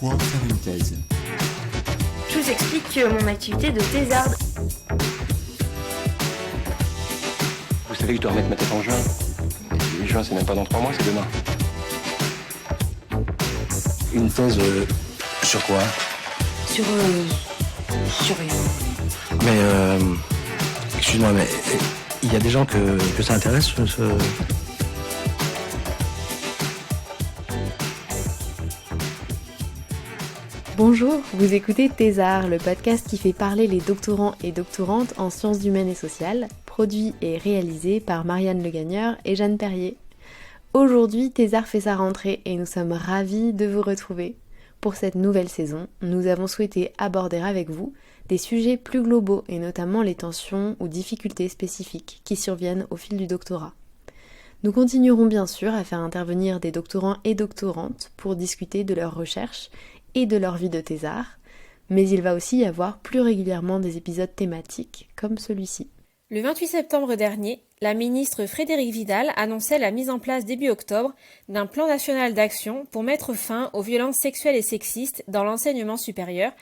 Pourquoi faire une thèse ? Je vous explique mon activité de thésarde. Vous savez que je dois remettre ma tête en juin. Mais juin, c'est même pas dans 3 mois, c'est demain. Une thèse sur quoi ? Sur rien. Mais excuse-moi, mais il y a des gens que ça intéresse Bonjour, vous écoutez Thésard, le podcast qui fait parler les doctorants et doctorantes en sciences humaines et sociales, produit et réalisé par Marianne Le Gagneur et Jeanne Perrier. Aujourd'hui, Thésard fait sa rentrée et nous sommes ravis de vous retrouver. Pour cette nouvelle saison, nous avons souhaité aborder avec vous des sujets plus globaux et notamment les tensions ou difficultés spécifiques qui surviennent au fil du doctorat. Nous continuerons bien sûr à faire intervenir des doctorants et doctorantes pour discuter de leurs recherches et de leur vie de thésard, mais il va aussi y avoir plus régulièrement des épisodes thématiques comme celui-ci. Le 28 septembre dernier, la ministre Frédérique Vidal annonçait la mise en place début octobre d'un plan national d'action pour mettre fin aux violences sexuelles et sexistes dans l'enseignement supérieur,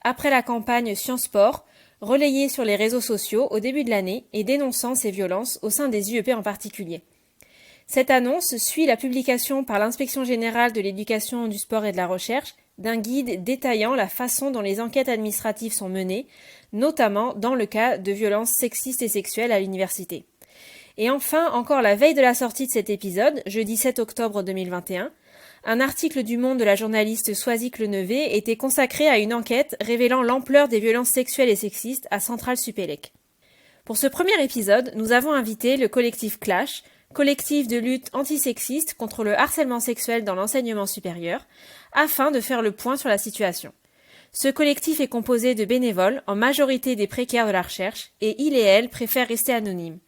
après la campagne Sciences Po, relayée sur les réseaux sociaux au début de l'année et dénonçant ces violences au sein des IEP en particulier. Cette annonce suit la publication par l'Inspection générale de l'éducation, du sport et de la recherche d'un guide détaillant la façon dont les enquêtes administratives sont menées, notamment dans le cas de violences sexistes et sexuelles à l'université. Et enfin, encore la veille de la sortie de cet épisode, jeudi 7 octobre 2021, un article du Monde de la journaliste Soisic Lenevé était consacré à une enquête révélant l'ampleur des violences sexuelles et sexistes à Centrale Supélec. Pour ce premier épisode, nous avons invité le collectif Clash, collectif de lutte antisexiste contre le harcèlement sexuel dans l'enseignement supérieur, afin de faire le point sur la situation. Ce collectif est composé de bénévoles, en majorité des précaires de la recherche, et il et elle préfèrent rester anonymes.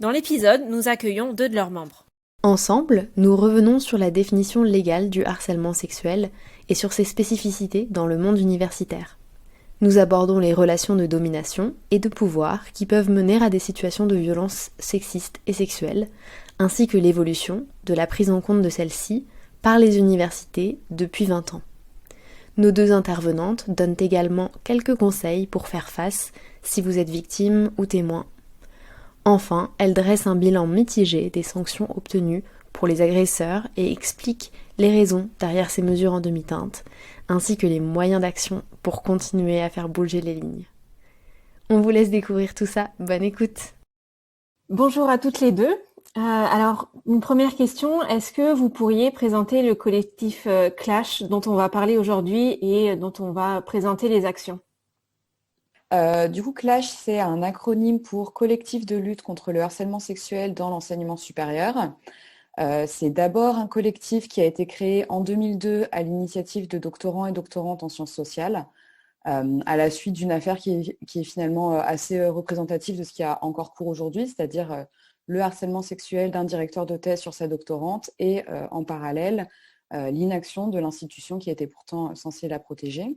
Dans l'épisode, nous accueillons 2 de leurs membres. Ensemble, nous revenons sur la définition légale du harcèlement sexuel et sur ses spécificités dans le monde universitaire. Nous abordons les relations de domination et de pouvoir qui peuvent mener à des situations de violence sexistes et sexuelles, ainsi que l'évolution de la prise en compte de celles-ci par les universités depuis 20 ans. Nos 2 intervenantes donnent également quelques conseils pour faire face si vous êtes victime ou témoin. Enfin, elles dressent un bilan mitigé des sanctions obtenues pour les agresseurs et expliquent les raisons derrière ces mesures en demi-teinte, ainsi que les moyens d'action pour continuer à faire bouger les lignes. On vous laisse découvrir tout ça, bonne écoute. Bonjour à toutes les 2. Alors, une première question, est-ce que vous pourriez présenter le collectif Clash dont on va parler aujourd'hui et dont on va présenter les actions ? Du coup, Clash, c'est un acronyme pour Collectif de lutte contre le harcèlement sexuel dans l'enseignement supérieur. C'est d'abord un collectif qui a été créé en 2002 à l'initiative de doctorants et doctorantes en sciences sociales, à la suite d'une affaire qui est finalement assez représentative de ce qui a encore cours aujourd'hui, c'est-à-dire le harcèlement sexuel d'un directeur de thèse sur sa doctorante et en parallèle l'inaction de l'institution qui était pourtant censée la protéger.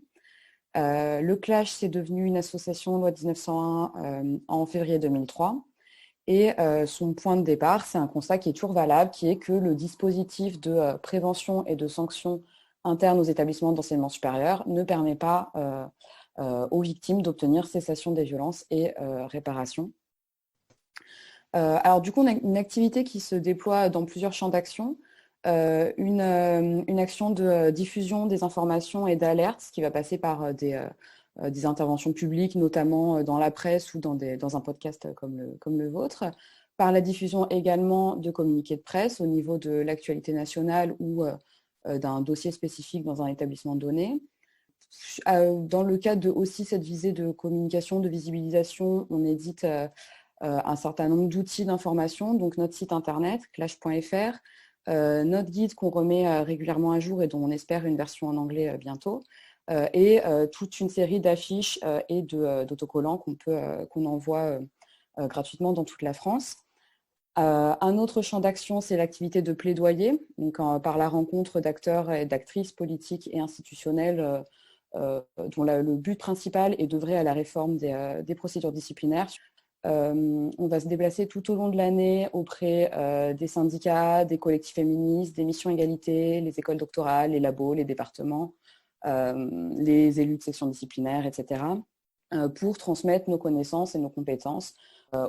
Le Clash, c'est devenu une association loi 1901 en février 2003 et son point de départ, c'est un constat qui est toujours valable, qui est que le dispositif de prévention et de sanctions internes aux établissements d'enseignement supérieur ne permet pas aux victimes d'obtenir cessation des violences et réparation. Alors du coup, on a une activité qui se déploie dans plusieurs champs d'action. Une action de diffusion des informations et d'alerte, ce qui va passer par des interventions publiques, notamment dans la presse ou dans un podcast comme le vôtre, par la diffusion également de communiqués de presse au niveau de l'actualité nationale ou d'un dossier spécifique dans un établissement donné. Dans le cadre de aussi cette visée de communication, de visibilisation, on édite un certain nombre d'outils d'information, donc notre site internet, clash.fr, notre guide qu'on remet régulièrement à jour et dont on espère une version en anglais bientôt, et toute une série d'affiches et d'autocollants qu'on envoie gratuitement dans toute la France. Un autre champ d'action, c'est l'activité de plaidoyer, donc par la rencontre d'acteurs et d'actrices politiques et institutionnels dont le but principal est d'œuvrer à la réforme des procédures disciplinaires. On va se déplacer tout au long de l'année auprès des syndicats, des collectifs féministes, des missions égalité, les écoles doctorales, les labos, les départements, les élus de section disciplinaire, etc., pour transmettre nos connaissances et nos compétences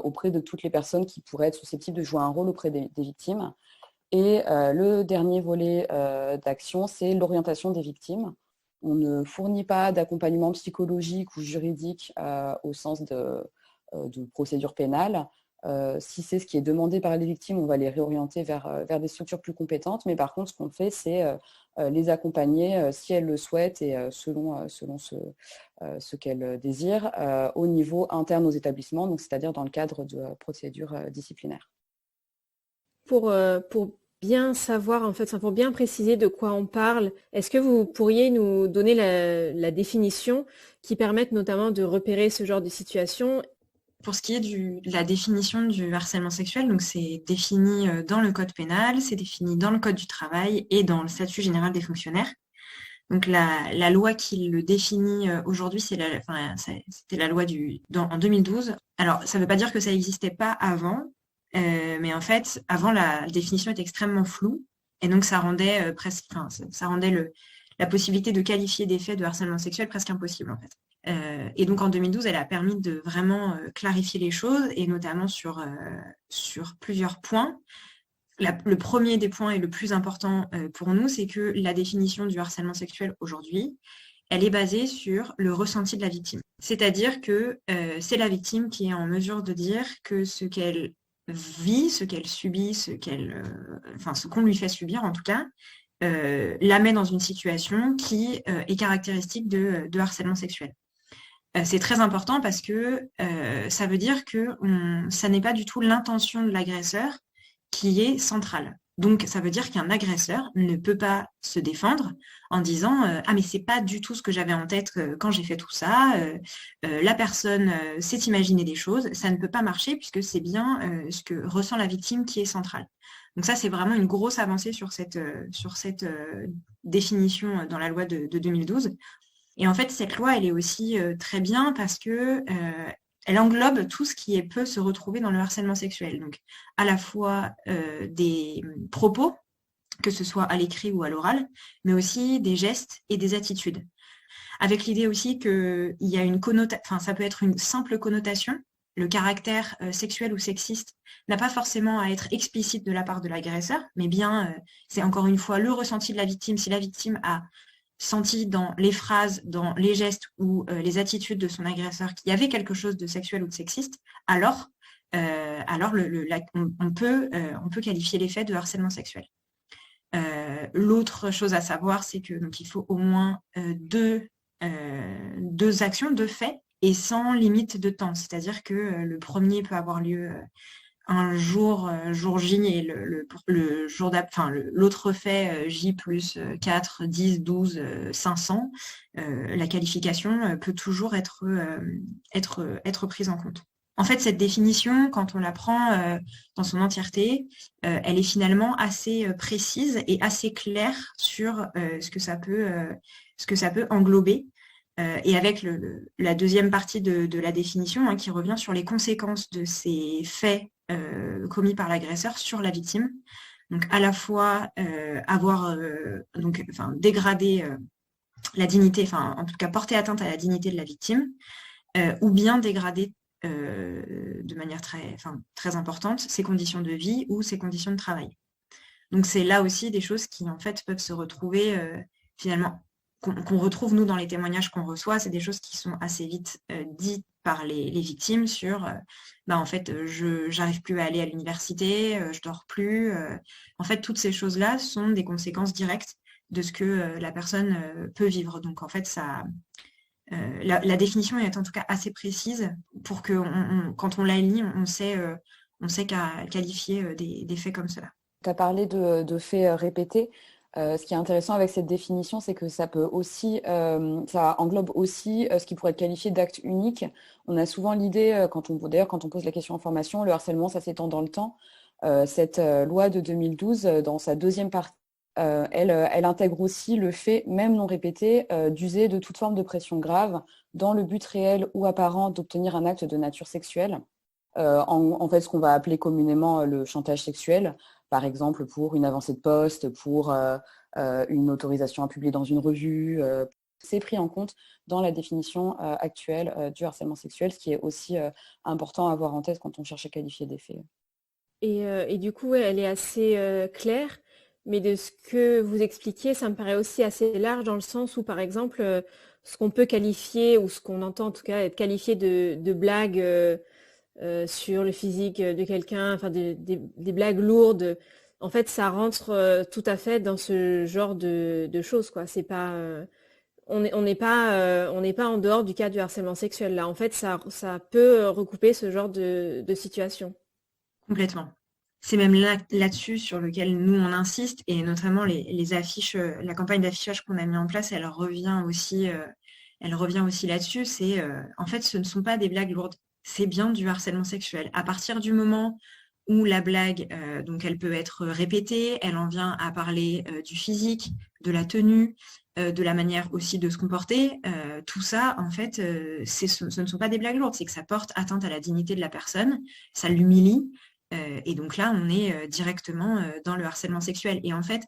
auprès de toutes les personnes qui pourraient être susceptibles de jouer un rôle auprès des victimes. Et le dernier volet d'action, c'est l'orientation des victimes. On ne fournit pas d'accompagnement psychologique ou juridique au sens de procédure pénale. Si c'est ce qui est demandé par les victimes, on va les réorienter vers des structures plus compétentes. Mais par contre, ce qu'on fait, c'est les accompagner si elles le souhaitent et selon ce qu'elles désirent au niveau interne aux établissements, donc c'est-à-dire dans le cadre de procédures disciplinaires. Pour bien savoir, en fait, pour bien préciser de quoi on parle, est-ce que vous pourriez nous donner la définition qui permette notamment de repérer ce genre de situation? Pour ce qui est de la définition du harcèlement sexuel, donc c'est défini dans le code pénal, c'est défini dans le code du travail et dans le statut général des fonctionnaires. Donc la loi qui le définit aujourd'hui, c'était la loi en 2012. Alors ça ne veut pas dire que ça n'existait pas avant, mais en fait avant la définition était extrêmement floue et donc ça rendait la possibilité de qualifier des faits de harcèlement sexuel presque impossible en fait. Et donc en 2012, elle a permis de vraiment clarifier les choses, et notamment sur plusieurs points. Le premier des points et le plus important pour nous, c'est que la définition du harcèlement sexuel aujourd'hui, elle est basée sur le ressenti de la victime. C'est-à-dire que c'est la victime qui est en mesure de dire que ce qu'elle vit, ce qu'elle subit, ce qu'on lui fait subir en tout cas, la met dans une situation qui est caractéristique de harcèlement sexuel. C'est très important parce que ça veut dire que ça n'est pas du tout l'intention de l'agresseur qui est centrale. Donc, ça veut dire qu'un agresseur ne peut pas se défendre en disant « Ah, mais c'est pas du tout ce que j'avais en tête quand j'ai fait tout ça. La personne s'est imaginé des choses. » Ça ne peut pas marcher puisque c'est bien ce que ressent la victime qui est centrale. Donc ça, c'est vraiment une grosse avancée sur cette définition dans la loi de 2012. Et en fait, cette loi, elle est aussi très bien parce que elle englobe tout ce qui peut se retrouver dans le harcèlement sexuel. Donc, à la fois des propos, que ce soit à l'écrit ou à l'oral, mais aussi des gestes et des attitudes. Avec l'idée aussi qu'il y a une connotation, ça peut être une simple connotation. Le caractère sexuel ou sexiste n'a pas forcément à être explicite de la part de l'agresseur, mais bien, c'est encore une fois le ressenti de la victime. Si la victime a senti dans les phrases, dans les gestes ou les attitudes de son agresseur qu'il y avait quelque chose de sexuel ou de sexiste, alors on peut qualifier les faits de harcèlement sexuel. L'autre chose à savoir, c'est que donc il faut au moins deux actions, 2 faits, et sans limite de temps. C'est-à-dire que le premier peut avoir lieu un jour J, et le jour l'autre fait J plus 4, 10, 12, 500, la qualification peut toujours être prise en compte. En fait, cette définition, quand on la prend dans son entièreté, elle est finalement assez précise et assez claire sur ce que ça peut englober. Et avec la deuxième partie de la définition qui revient sur les conséquences de ces faits commis par l'agresseur sur la victime. Donc à la fois dégrader la dignité, en tout cas porter atteinte à la dignité de la victime, ou bien dégrader de manière très importante ses conditions de vie ou ses conditions de travail. Donc c'est là aussi des choses qui en fait peuvent se retrouver finalement, qu'on retrouve nous dans les témoignages qu'on reçoit, c'est des choses qui sont assez vite dites par les victimes sur en fait j'arrive plus à aller à l'université, je dors plus. En fait toutes ces choses-là sont des conséquences directes de ce que la personne peut vivre. Donc en fait ça la définition est en tout cas assez précise pour que quand on la lit, on sait qualifier des faits comme cela. Tu as parlé de faits répétés. Ce qui est intéressant avec cette définition, c'est que ça peut aussi, ça englobe aussi ce qui pourrait être qualifié d'acte unique. On a souvent l'idée, quand on pose la question en formation, le harcèlement, ça s'étend dans le temps. Cette loi de 2012, dans sa deuxième partie, elle intègre aussi le fait, même non répété, d'user de toute forme de pression grave dans le but réel ou apparent d'obtenir un acte de nature sexuelle. En fait, ce qu'on va appeler communément le chantage sexuel, par exemple pour une avancée de poste, pour une autorisation à publier dans une revue, c'est pris en compte dans la définition actuelle du harcèlement sexuel, ce qui est aussi important à avoir en tête quand on cherche à qualifier des faits. Et du coup, ouais, elle est assez claire, mais de ce que vous expliquiez, ça me paraît aussi assez large dans le sens où, par exemple, ce qu'on peut qualifier, ou ce qu'on entend en tout cas être qualifié de blagues sur le physique de quelqu'un, enfin des blagues lourdes, en fait, ça rentre tout à fait dans ce genre de choses, quoi. C'est pas, on n'est pas en dehors du cadre du harcèlement sexuel là. En fait, ça peut recouper ce genre de situation. Complètement. C'est même là-dessus sur lequel nous, on insiste, et notamment les affiches, la campagne d'affichage qu'on a mis en place, elle revient aussi là-dessus. C'est, en fait, ce ne sont pas des blagues lourdes, c'est bien du harcèlement sexuel. À partir du moment où la blague, donc elle peut être répétée, elle en vient à parler du physique, de la tenue, de la manière aussi de se comporter, tout ça, en fait, ce ne sont pas des blagues lourdes, c'est que ça porte atteinte à la dignité de la personne, ça l'humilie. Et donc là, on est directement dans le harcèlement sexuel. Et en fait,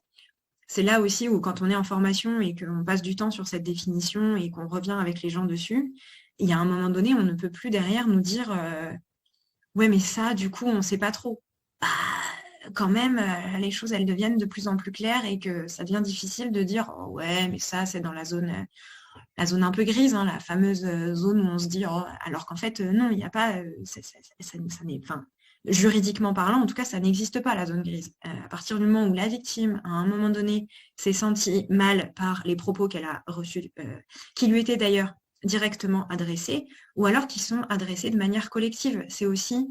c'est là aussi où quand on est en formation et qu'on passe du temps sur cette définition et qu'on revient avec les gens dessus, il y a un moment donné, on ne peut plus derrière nous dire ouais, mais ça, du coup, on ne sait pas trop. Bah, quand même, les choses, elles deviennent de plus en plus claires et que ça devient difficile de dire oh, ouais, mais ça, c'est dans la zone un peu grise, hein, la fameuse zone où on se dit oh, alors qu'en fait, non, il n'y a pas, ça n'est, enfin, juridiquement parlant, en tout cas, ça n'existe pas, la zone grise. À partir du moment où la victime, à un moment donné, s'est sentie mal par les propos qu'elle a reçus, qui lui étaient d'ailleurs directement adressés, ou alors qui sont adressés de manière collective. C'est aussi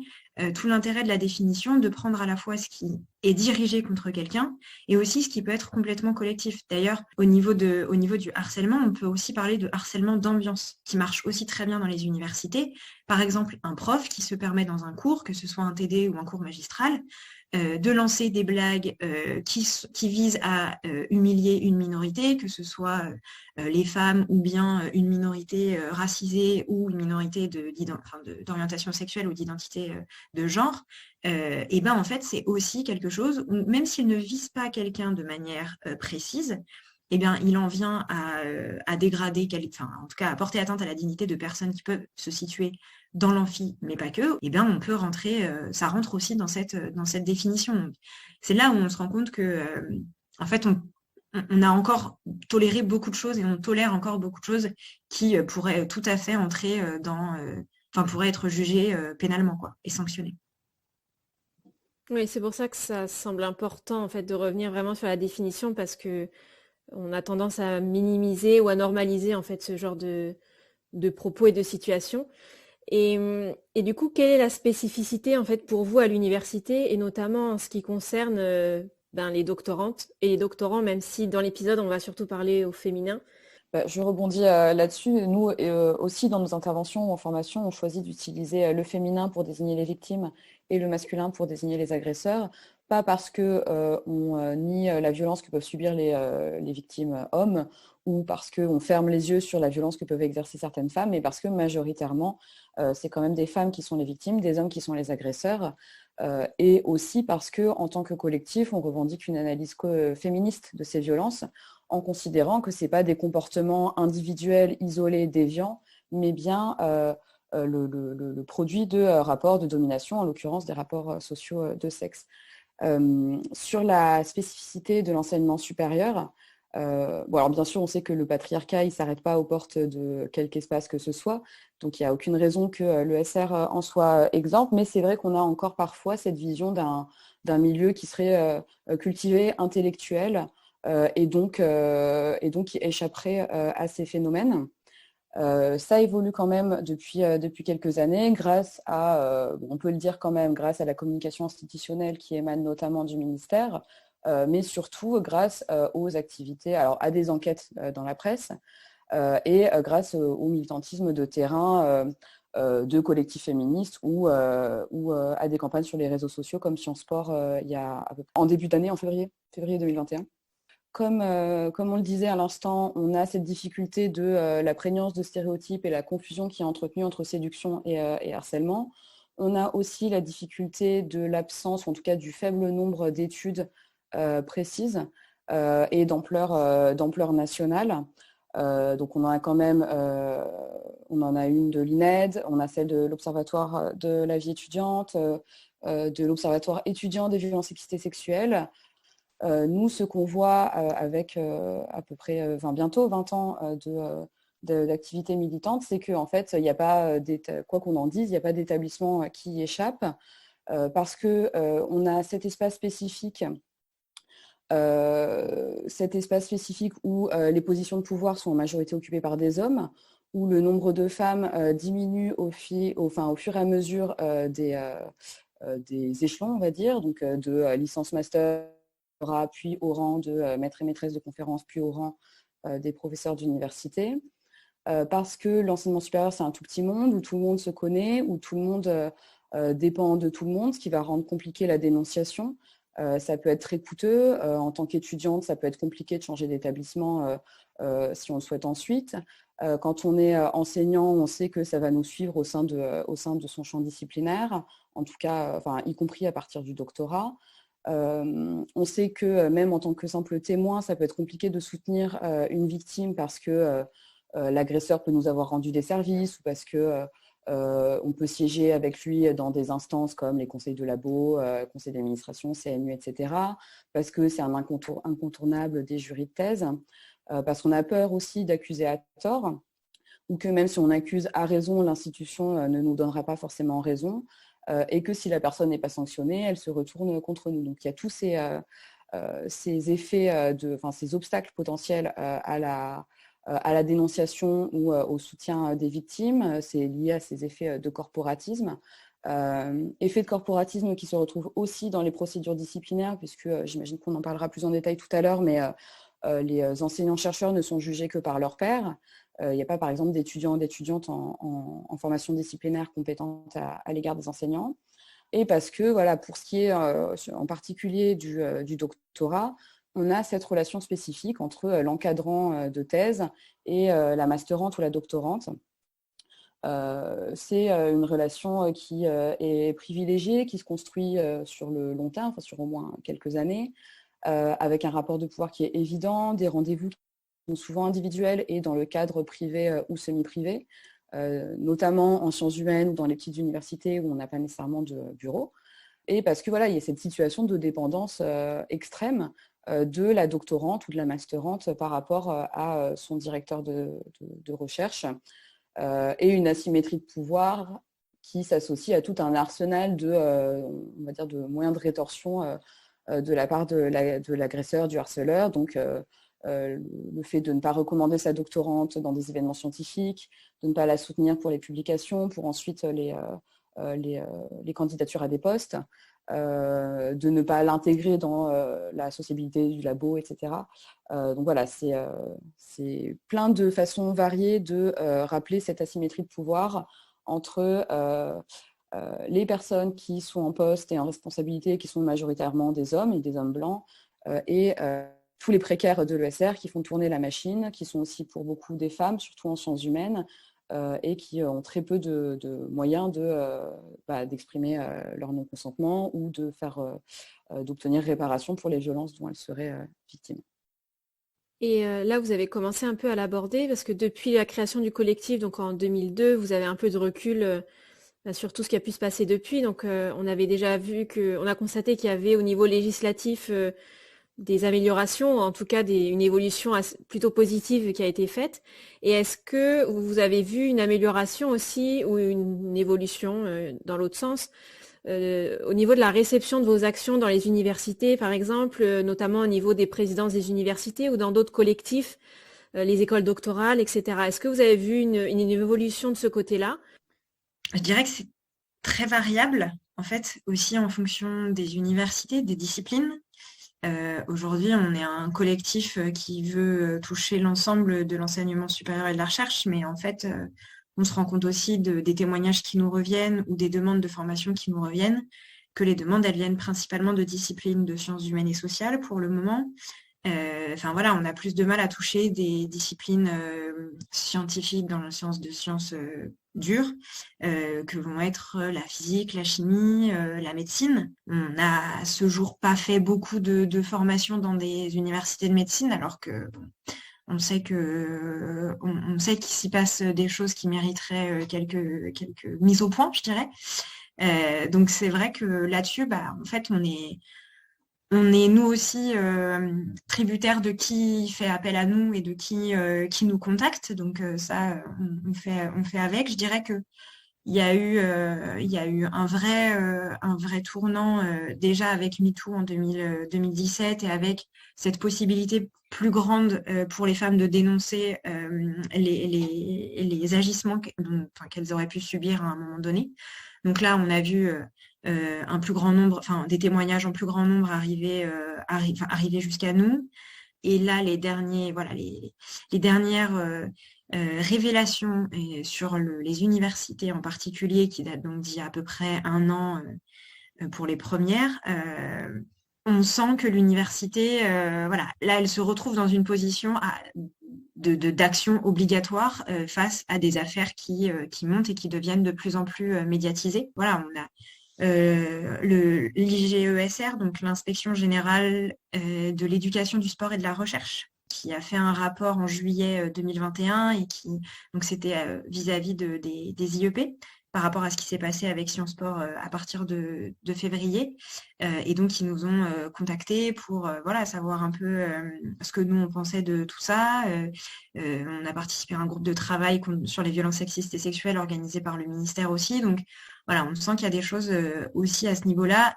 tout l'intérêt de la définition de prendre à la fois ce qui est dirigé contre quelqu'un et aussi ce qui peut être complètement collectif. D'ailleurs, au niveau du harcèlement, on peut aussi parler de harcèlement d'ambiance, qui marche aussi très bien dans les universités. Par exemple, un prof qui se permet dans un cours, que ce soit un TD ou un cours magistral, de lancer des blagues qui visent à humilier une minorité, que ce soit les femmes ou bien une minorité racisée ou une minorité d'orientation sexuelle ou d'identité de genre, et ben en fait c'est aussi quelque chose où même s'il ne vise pas quelqu'un de manière précise, eh bien, il en vient à dégrader, en tout cas à porter atteinte à la dignité de personnes qui peuvent se situer dans l'amphi, mais pas que, eh bien, on peut rentrer, ça rentre aussi dans cette définition. C'est là où on se rend compte que, en fait, on a encore toléré beaucoup de choses et on tolère encore beaucoup de choses qui pourraient tout à fait entrer pourraient être jugées pénalement, quoi, et sanctionnées. Oui, c'est pour ça que ça semble important en fait de revenir vraiment sur la définition parce que on a tendance à minimiser ou à normaliser en fait ce genre de propos et de situations. Et du coup, quelle est la spécificité en fait pour vous à l'université et notamment en ce qui concerne les doctorantes et les doctorants, même si dans l'épisode on va surtout parler au féminin? Je rebondis là-dessus. Nous aussi, dans nos interventions ou en formation, on choisit d'utiliser le féminin pour désigner les victimes et le masculin pour désigner les agresseurs. Pas parce qu'on nie la violence que peuvent subir les victimes hommes ou parce qu'on ferme les yeux sur la violence que peuvent exercer certaines femmes, mais parce que majoritairement, c'est quand même des femmes qui sont les victimes, des hommes qui sont les agresseurs. Et aussi parce qu'en tant que collectif, on revendique une analyse féministe de ces violences, en considérant que ce n'est pas des comportements individuels, isolés, déviants, mais bien le produit de rapports de domination, en l'occurrence des rapports sociaux de sexe. Sur la spécificité de l'enseignement supérieur, alors bien sûr, on sait que le patriarcat, il ne s'arrête pas aux portes de quelque espace que ce soit, donc il n'y a aucune raison que l'ESR en soit exempt, mais c'est vrai qu'on a encore parfois cette vision d'un milieu qui serait cultivé, intellectuel, et donc qui échapperait à ces phénomènes. Ça évolue quand même depuis quelques années grâce à, on peut le dire quand même, grâce à la communication institutionnelle qui émane notamment du ministère, mais surtout grâce aux activités, alors à des enquêtes dans la presse et grâce au militantisme de terrain de collectifs féministes ou à des campagnes sur les réseaux sociaux comme Sciences Sport en début d'année, en février 2021. Comme on le disait à l'instant, on a cette difficulté de la prégnance de stéréotypes et la confusion qui est entretenue entre séduction et harcèlement. On a aussi la difficulté de l'absence, ou en tout cas du faible nombre d'études précises et d'ampleur nationale. Donc on en a quand même, on en a une de l'INED, on a celle de l'Observatoire de la vie étudiante, de l'Observatoire étudiant des violences sexistes et sexuelles. Nous, ce qu'on voit avec à peu près bientôt 20 ans d'activité militante, c'est qu'en fait, il n'y a pas, quoi qu'on en dise, il n'y a pas d'établissement qui y échappe, parce qu'on a cet espace spécifique où les positions de pouvoir sont en majorité occupées par des hommes, où le nombre de femmes diminue au fur et à mesure des échelons, on va dire, donc de licence master, puis au rang de maître et maîtresse de conférences, puis au rang des professeurs d'université. Parce que l'enseignement supérieur, c'est un tout petit monde où tout le monde se connaît, où tout le monde dépend de tout le monde, ce qui va rendre compliqué la dénonciation. Ça peut être très coûteux. En tant qu'étudiante, ça peut être compliqué de changer d'établissement si on le souhaite ensuite. Quand on est enseignant, on sait que ça va nous suivre au sein de son champ disciplinaire, en tout cas, y compris à partir du doctorat. On sait que même en tant que simple témoin, ça peut être compliqué de soutenir une victime parce que l'agresseur peut nous avoir rendu des services ou parce que on peut siéger avec lui dans des instances comme les conseils de labo, conseils d'administration, CNU, etc. Parce que c'est un incontournable des jurys de thèse. Parce qu'on a peur aussi d'accuser à tort, ou que même si on accuse à raison, l'institution ne nous donnera pas forcément raison, et que si la personne n'est pas sanctionnée, elle se retourne contre nous. Donc il y a tous ces effets, ces obstacles potentiels à la dénonciation ou au soutien des victimes. C'est lié à ces effets de corporatisme. Effet de corporatisme qui se retrouve aussi dans les procédures disciplinaires, puisque j'imagine qu'on en parlera plus en détail tout à l'heure, mais les enseignants-chercheurs ne sont jugés que par leurs pairs. Il n'y a pas, par exemple, d'étudiants et d'étudiantes en formation disciplinaire compétente à l'égard des enseignants. Et parce que, voilà, pour ce qui est en particulier du doctorat, on a cette relation spécifique entre l'encadrant de thèse et la masterante ou la doctorante. C'est une relation qui est privilégiée, qui se construit sur le long terme, sur au moins quelques années, avec un rapport de pouvoir qui est évident, des rendez-vous qui sont souvent individuels et dans le cadre privé ou semi-privé, notamment en sciences humaines ou dans les petites universités où on n'a pas nécessairement de bureau. Et parce que voilà, il y a cette situation de dépendance extrême de la doctorante ou de la masterante par rapport à son directeur de recherche, et une asymétrie de pouvoir qui s'associe à tout un arsenal on va dire de moyens de rétorsion de la part de l'agresseur, du harceleur. Donc le fait de ne pas recommander sa doctorante dans des événements scientifiques, de ne pas la soutenir pour les publications, pour ensuite les candidatures à des postes, de ne pas l'intégrer dans la sociabilité du labo, etc. Donc voilà, c'est plein de façons variées de rappeler cette asymétrie de pouvoir entre les personnes qui sont en poste et en responsabilité, qui sont majoritairement des hommes et des hommes blancs, et tous les précaires de l'ESR qui font tourner la machine, qui sont aussi pour beaucoup des femmes, surtout en sciences humaines, et qui ont très peu de moyens d'exprimer leur non-consentement ou d'obtenir réparation pour les violences dont elles seraient victimes. Et là, vous avez commencé un peu à l'aborder, parce que depuis la création du collectif, donc en 2002, vous avez un peu de recul sur tout ce qui a pu se passer depuis. Donc on avait déjà vu on a constaté qu'il y avait au niveau législatif des améliorations, en tout cas une évolution plutôt positive qui a été faite. Et est-ce que vous avez vu une amélioration aussi ou une évolution dans l'autre sens au niveau de la réception de vos actions dans les universités, par exemple, notamment au niveau des présidences des universités ou dans d'autres collectifs, les écoles doctorales, etc. Est-ce que vous avez vu une évolution de ce côté-là ? Je dirais que c'est très variable, en fait, aussi en fonction des universités, des disciplines. Aujourd'hui, on est un collectif qui veut toucher l'ensemble de l'enseignement supérieur et de la recherche, mais en fait, on se rend compte aussi des témoignages qui nous reviennent ou des demandes de formation qui nous reviennent, que les demandes, elles viennent principalement de disciplines de sciences humaines et sociales pour le moment. Voilà, on a plus de mal à toucher des disciplines scientifiques dans le sens de sciences dures, que vont être la physique, la chimie, la médecine. On n'a à ce jour pas fait beaucoup de formations dans des universités de médecine, alors que On sait on sait qu'il s'y passe des choses qui mériteraient quelques mises au point, je dirais. Donc c'est vrai que là-dessus, en fait, on est nous aussi tributaires de qui fait appel à nous et de qui nous contacte. Donc ça, on fait avec. Je dirais que il y a eu un vrai tournant déjà avec MeToo en 2017 et avec cette possibilité plus grande pour les femmes de dénoncer les agissements qu'elles auraient pu subir à un moment donné. Donc là, on a vu un plus grand nombre, enfin des témoignages en plus grand nombre arriver jusqu'à nous. Et là, les dernières révélations sur les universités en particulier, qui datent donc d'il y a à peu près un an pour les premières, on sent que l'université, voilà, là, elle se retrouve dans une position d'action obligatoire face à des affaires qui montent et qui deviennent de plus en plus médiatisées. Voilà, on a l'IGESR, donc l'Inspection générale de l'éducation, du sport et de la recherche, qui a fait un rapport en juillet 2021 et donc c'était vis-à-vis des IEP par rapport à ce qui s'est passé avec Sciences Po à partir de février. Et donc, ils nous ont contactés pour voilà, savoir un peu ce que nous, on pensait de tout ça. On a participé à un groupe de travail sur les violences sexistes et sexuelles organisé par le ministère aussi. Donc, voilà, on sent qu'il y a des choses aussi à ce niveau-là.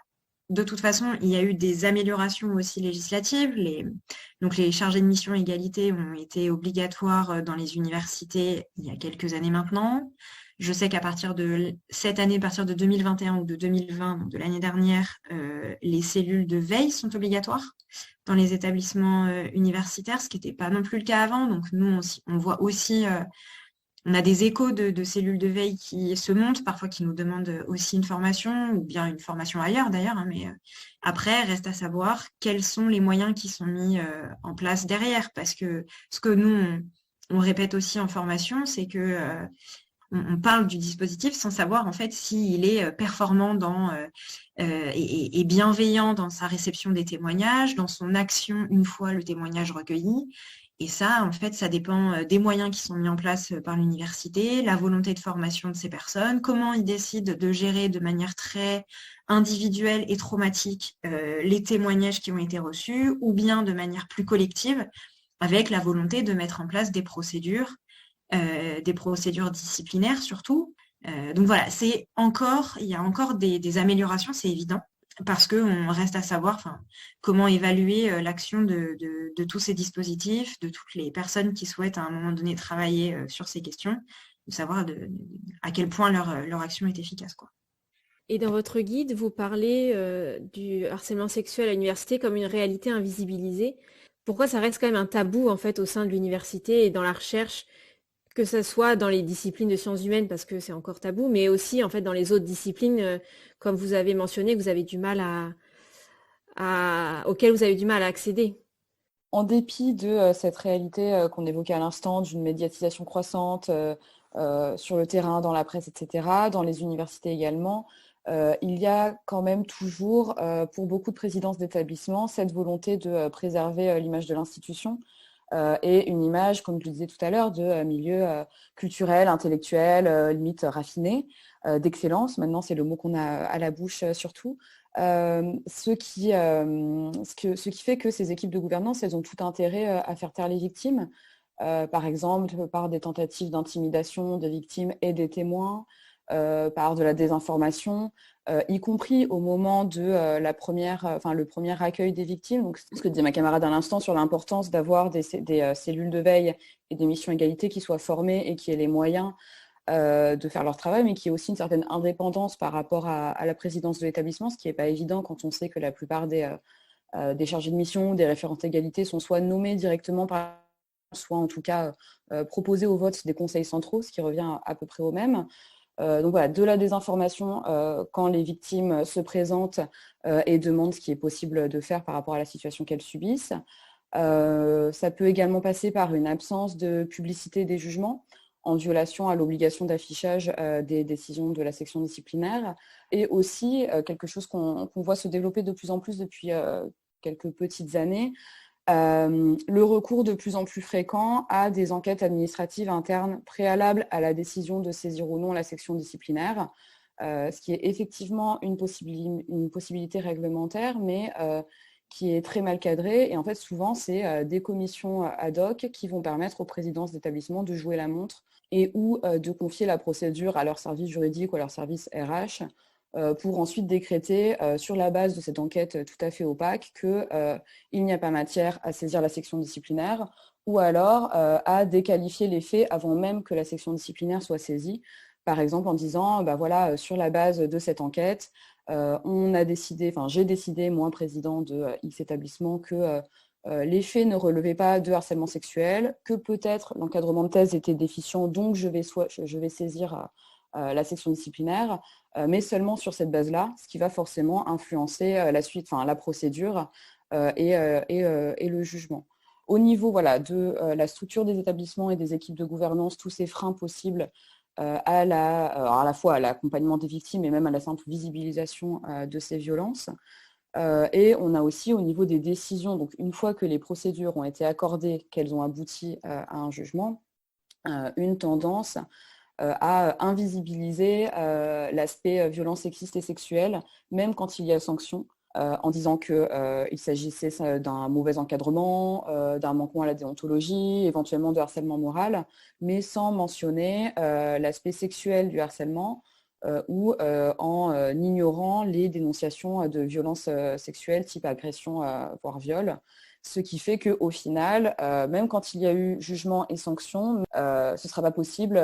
De toute façon, il y a eu des améliorations aussi législatives. Donc, les chargés de mission égalité ont été obligatoires dans les universités il y a quelques années maintenant. Je sais qu'à partir de cette année, à partir de 2021 ou de 2020, donc de l'année dernière, les cellules de veille sont obligatoires dans les établissements universitaires, ce qui n'était pas non plus le cas avant. Donc, nous, on voit aussi... on a des échos de cellules de veille qui se montent, parfois qui nous demandent aussi une formation, ou bien une formation ailleurs d'ailleurs, hein, mais après, reste à savoir quels sont les moyens qui sont mis en place derrière, parce que ce que nous, on répète aussi en formation, c'est que on parle du dispositif sans savoir en fait s'il est performant et bienveillant dans sa réception des témoignages, dans son action une fois le témoignage recueilli. Et ça, en fait, ça dépend des moyens qui sont mis en place par l'université, la volonté de formation de ces personnes, comment ils décident de gérer de manière très individuelle et traumatique les témoignages qui ont été reçus, ou bien de manière plus collective, avec la volonté de mettre en place des procédures disciplinaires surtout. Donc voilà, il y a encore des améliorations, c'est évident, parce qu'on reste à savoir comment évaluer l'action de tous ces dispositifs, de toutes les personnes qui souhaitent à un moment donné travailler sur ces questions, de savoir à quel point leur action est efficace, quoi. Et dans votre guide, vous parlez du harcèlement sexuel à l'université comme une réalité invisibilisée. Pourquoi ça reste quand même un tabou en fait au sein de l'université et dans la recherche, que ce soit dans les disciplines de sciences humaines parce que c'est encore tabou, mais aussi en fait dans les autres disciplines, comme vous avez mentionné, que vous avez du mal auxquelles vous avez du mal à accéder. En dépit de cette réalité qu'on évoquait à l'instant, d'une médiatisation croissante sur le terrain, dans la presse, etc., dans les universités également, il y a quand même toujours, pour beaucoup de présidences d'établissements, cette volonté de préserver l'image de l'institution. Et une image, comme je le disais tout à l'heure, de milieu culturel, intellectuel, limite raffiné, d'excellence. Maintenant, c'est le mot qu'on a à la bouche surtout. Ce qui fait que ces équipes de gouvernance, elles ont tout intérêt à faire taire les victimes, par exemple par des tentatives d'intimidation des victimes et des témoins, par de la désinformation, y compris au moment de le premier accueil des victimes. Donc, ce que disait ma camarade à l'instant sur l'importance d'avoir des cellules de veille et des missions égalité qui soient formées et qui aient les moyens de faire leur travail, mais qui aient aussi une certaine indépendance par rapport à la présidence de l'établissement, ce qui n'est pas évident quand on sait que la plupart des chargés de mission, des référentes égalité sont soit nommés directement par soit en tout cas proposés au vote des conseils centraux, ce qui revient à peu près au même. Donc voilà, de la désinformation quand les victimes se présentent et demandent ce qui est possible de faire par rapport à la situation qu'elles subissent. Ça peut également passer par une absence de publicité des jugements en violation à l'obligation d'affichage des décisions de la section disciplinaire, et aussi quelque chose qu'on voit se développer de plus en plus depuis quelques petites années, Le recours de plus en plus fréquent à des enquêtes administratives internes préalables à la décision de saisir ou non la section disciplinaire, ce qui est effectivement une possibilité réglementaire, mais qui est très mal cadrée. Et en fait, souvent, c'est des commissions ad hoc qui vont permettre aux présidences d'établissement de jouer la montre et ou de confier la procédure à leur service juridique ou à leur service RH pour ensuite décréter, sur la base de cette enquête tout à fait opaque, qu'il n'y a pas matière à saisir la section disciplinaire ou alors à déqualifier les faits avant même que la section disciplinaire soit saisie. Par exemple, en disant, voilà, sur la base de cette enquête, j'ai décidé, moi, président de X établissement, que les faits ne relevaient pas de harcèlement sexuel, que peut-être l'encadrement de thèse était déficient, donc je vais saisir la section disciplinaire, mais seulement sur cette base-là, ce qui va forcément influencer la suite, la procédure et le jugement. Au niveau de la structure des établissements et des équipes de gouvernance, tous ces freins possibles à la fois à l'accompagnement des victimes et même à la simple visibilisation de ces violences. Et on a aussi au niveau des décisions, donc une fois que les procédures ont été accordées, qu'elles ont abouti à un jugement, une tendance à invisibiliser l'aspect violence sexiste et sexuelle, même quand il y a sanction, en disant qu'il s'agissait d'un mauvais encadrement, d'un manquement à la déontologie, éventuellement de harcèlement moral, mais sans mentionner l'aspect sexuel du harcèlement ou en ignorant les dénonciations de violences sexuelles type agression, voire viol. Ce qui fait qu'au final, même quand il y a eu jugement et sanction, ce ne sera pas possible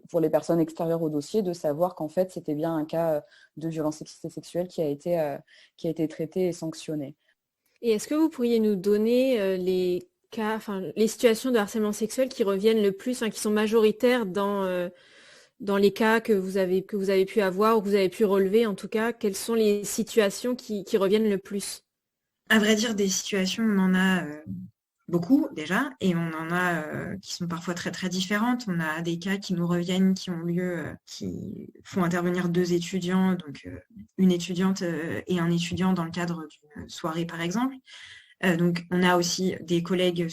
pour les personnes extérieures au dossier de savoir qu'en fait, c'était bien un cas de violence sexiste et sexuelle qui a été traité et sanctionné. Et est-ce que vous pourriez nous donner les situations de harcèlement sexuel qui reviennent le plus, qui sont majoritaires dans les cas que vous avez pu avoir ou que vous avez pu relever en tout cas? Quelles sont les situations qui reviennent le plus? À vrai dire, des situations, on en a beaucoup déjà, et on en a qui sont parfois très très différentes. On a des cas qui nous reviennent, qui ont lieu, qui font intervenir 2 étudiants, donc une étudiante et un étudiant dans le cadre d'une soirée par exemple. Donc on a aussi des collègues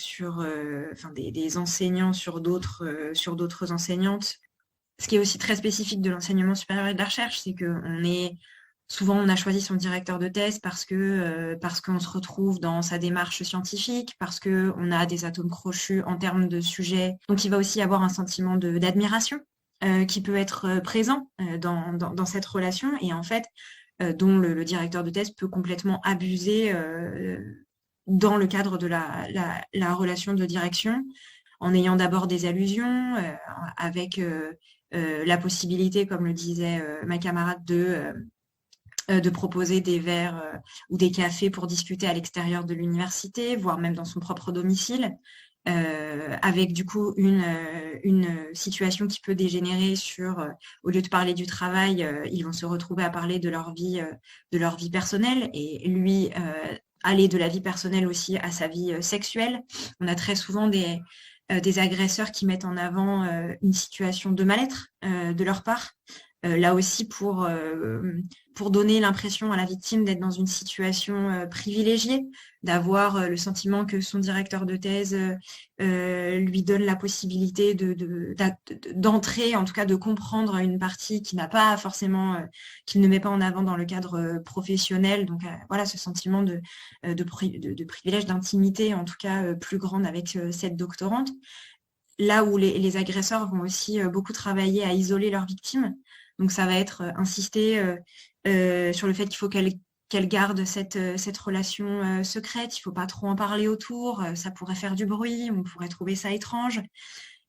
des enseignants sur d'autres enseignantes. Ce qui est aussi très spécifique de l'enseignement supérieur et de la recherche, c'est souvent, on a choisi son directeur de thèse parce qu'on se retrouve dans sa démarche scientifique, parce qu'on a des atomes crochus en termes de sujet. Donc, il va aussi y avoir un sentiment d'admiration qui peut être présent dans cette relation et en fait, dont le directeur de thèse peut complètement abuser dans le cadre de la relation de direction, en ayant d'abord des allusions, avec la possibilité, comme le disait ma camarade, de proposer des verres ou des cafés pour discuter à l'extérieur de l'université, voire même dans son propre domicile, avec du coup une situation qui peut dégénérer sur, au lieu de parler du travail, ils vont se retrouver à parler de leur vie personnelle et lui aller de la vie personnelle aussi à sa vie sexuelle. On a très souvent des agresseurs qui mettent en avant une situation de mal-être de leur part. Là aussi pour donner l'impression à la victime d'être dans une situation privilégiée, d'avoir le sentiment que son directeur de thèse lui donne la possibilité d'entrer, en tout cas de comprendre une partie qui n'a pas forcément, qu'il ne met pas en avant dans le cadre professionnel. Donc voilà, ce sentiment de privilège, d'intimité, en tout cas plus grande avec cette doctorante. Là où les agresseurs vont aussi beaucoup travailler à isoler leurs victimes. Donc ça va être insister sur le fait qu'il faut qu'elle garde cette relation secrète, il ne faut pas trop en parler autour, ça pourrait faire du bruit, on pourrait trouver ça étrange.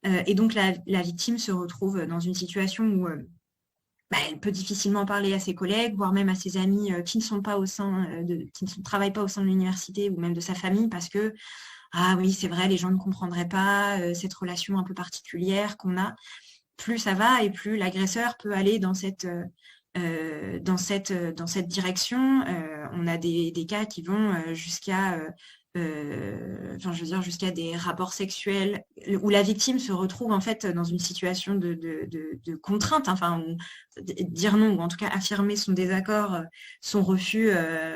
Et donc la victime se retrouve dans une situation où elle peut difficilement parler à ses collègues, voire même à ses amis qui ne travaillent pas au sein de l'université ou même de sa famille, parce que ah oui, c'est vrai, les gens ne comprendraient pas cette relation un peu particulière qu'on a. Plus ça va et plus l'agresseur peut aller dans cette direction. On a des cas qui vont jusqu'à enfin, je veux dire, jusqu'à des rapports sexuels où la victime se retrouve en fait dans une situation de contrainte, enfin, dire non, ou en tout cas affirmer son désaccord, son refus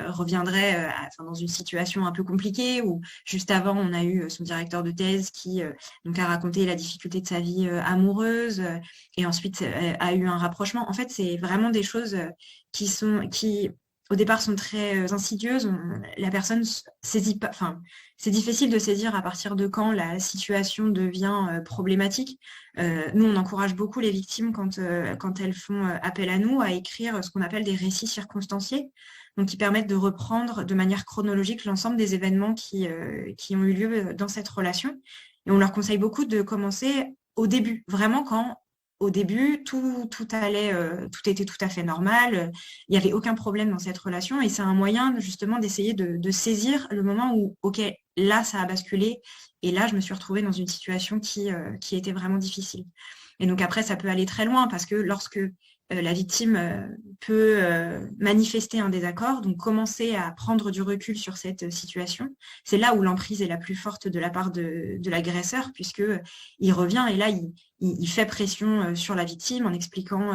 reviendrait enfin, dans une situation un peu compliquée, où juste avant, on a eu son directeur de thèse qui donc a raconté la difficulté de sa vie amoureuse, et ensuite a eu un rapprochement. En fait, c'est vraiment des choses qui au départ sont très insidieuses. La personne saisit pas, enfin, c'est difficile de saisir à partir de quand la situation devient problématique. Nous, on encourage beaucoup les victimes quand elles font appel à nous à écrire ce qu'on appelle des récits circonstanciés, donc qui permettent de reprendre de manière chronologique l'ensemble des événements qui ont eu lieu dans cette relation. Et on leur conseille beaucoup de commencer au début, vraiment quand au début, tout allait, tout était tout à fait normal. Il n'y avait aucun problème dans cette relation, et c'est un moyen justement d'essayer de saisir le moment où, ok, là ça a basculé, et là je me suis retrouvée dans une situation qui était vraiment difficile. Et donc après, ça peut aller très loin, parce que lorsque la victime peut manifester un désaccord, donc commencer à prendre du recul sur cette situation, c'est là où l'emprise est la plus forte de la part de l'agresseur, puisque il revient et là il fait pression sur la victime en expliquant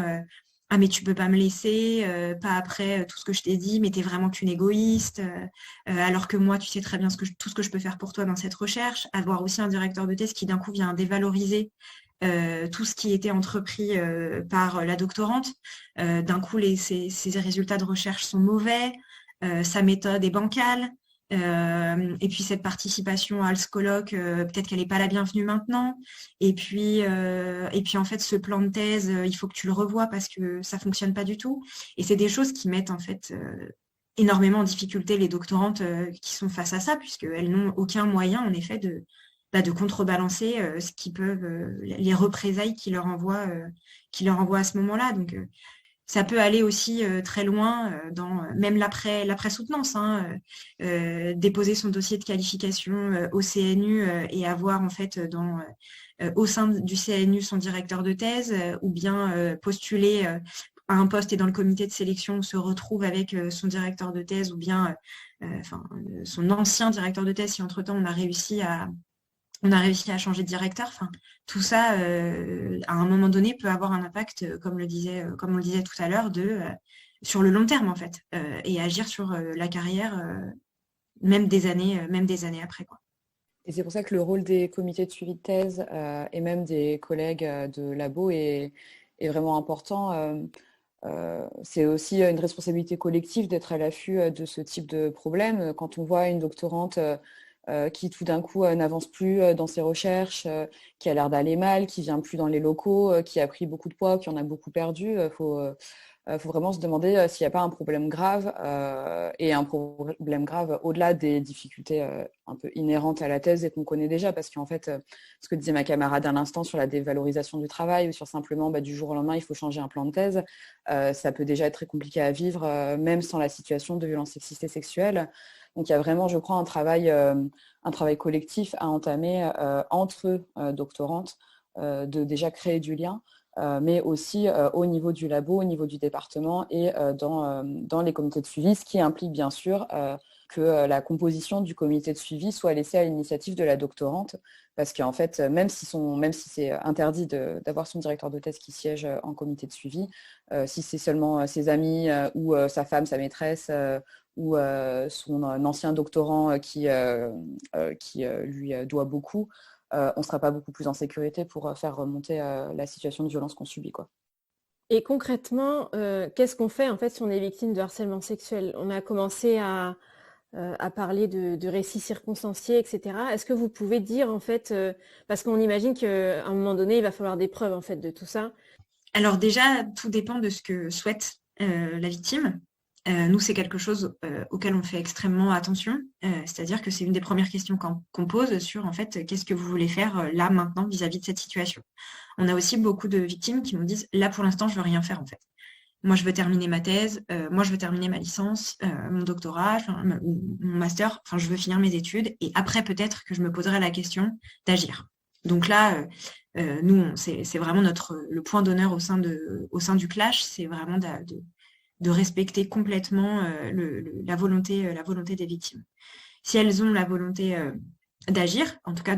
ah mais tu peux pas me laisser, pas après tout ce que je t'ai dit, mais t'es vraiment qu'une égoïste, alors que moi tu sais très bien tout ce que je peux faire pour toi dans cette recherche. Avoir aussi un directeur de thèse qui d'un coup vient dévaloriser tout ce qui était entrepris par la doctorante. D'un coup, ses résultats de recherche sont mauvais, sa méthode est bancale, et puis cette participation à Hals Colloque, peut-être qu'elle n'est pas la bienvenue maintenant. Et puis en fait, ce plan de thèse, il faut que tu le revoies parce que ça ne fonctionne pas du tout. Et c'est des choses qui mettent en fait énormément en difficulté les doctorantes qui sont face à ça, puisqu'elles n'ont aucun moyen, en effet, de contrebalancer ce qui peuvent les représailles qui leur envoient à ce moment-là. Donc ça peut aller aussi très loin dans même l'après-soutenance, hein, déposer son dossier de qualification au CNU et avoir en fait au sein du CNU son directeur de thèse, ou bien postuler à un poste et dans le comité de sélection se retrouve avec son directeur de thèse, ou bien son ancien directeur de thèse si entre-temps on a réussi à changer de directeur. Enfin, tout ça, à un moment donné, peut avoir un impact, comme on le disait tout à l'heure, sur le long terme, en fait, et agir sur la carrière, même des années après, quoi. Et c'est pour ça que le rôle des comités de suivi de thèse et même des collègues de labo est vraiment important. C'est aussi une responsabilité collective d'être à l'affût de ce type de problème. Quand on voit une doctorante qui tout d'un coup n'avance plus dans ses recherches, qui a l'air d'aller mal, qui vient plus dans les locaux, qui a pris beaucoup de poids, qui en a beaucoup perdu, faut vraiment se demander s'il n'y a pas un problème grave, et un problème grave au-delà des difficultés un peu inhérentes à la thèse et qu'on connaît déjà, parce qu'en fait, ce que disait ma camarade à l'instant sur la dévalorisation du travail, ou sur simplement du jour au lendemain, il faut changer un plan de thèse, ça peut déjà être très compliqué à vivre, même sans la situation de violence sexiste et sexuelle. Donc il y a vraiment, je crois, un travail collectif à entamer entre doctorantes, de déjà créer du lien, mais aussi au niveau du labo, au niveau du département et dans les comités de suivi, ce qui implique bien sûr que la composition du comité de suivi soit laissée à l'initiative de la doctorante, parce qu'en fait, même si c'est interdit d'avoir son directeur de thèse qui siège en comité de suivi, si c'est seulement ses amis ou sa femme, sa maîtresse, ou son ancien doctorant qui lui doit beaucoup, on ne sera pas beaucoup plus en sécurité pour faire remonter la situation de violence qu'on subit, quoi. Et concrètement, qu'est-ce qu'on fait en fait si on est victime de harcèlement sexuel ? On a commencé à parler de récits circonstanciés, etc. Est-ce que vous pouvez dire en fait, parce qu'on imagine qu'à un moment donné, il va falloir des preuves en fait de tout ça. Alors déjà, tout dépend de ce que souhaite la victime. Nous, c'est quelque chose auquel on fait extrêmement attention. C'est-à-dire que c'est une des premières questions qu'on pose sur, en fait, qu'est-ce que vous voulez faire là, maintenant, vis-à-vis de cette situation. On a aussi beaucoup de victimes qui nous disent, là, pour l'instant, je veux rien faire, en fait. Moi, je veux terminer ma thèse, moi, je veux terminer ma licence, mon doctorat, mon master, enfin, je veux finir mes études, et après, peut-être que je me poserai la question d'agir. Donc là, nous, c'est vraiment le point d'honneur au sein du Clash, c'est vraiment de respecter complètement la volonté des victimes. si elles ont la volonté d'agir, en tout cas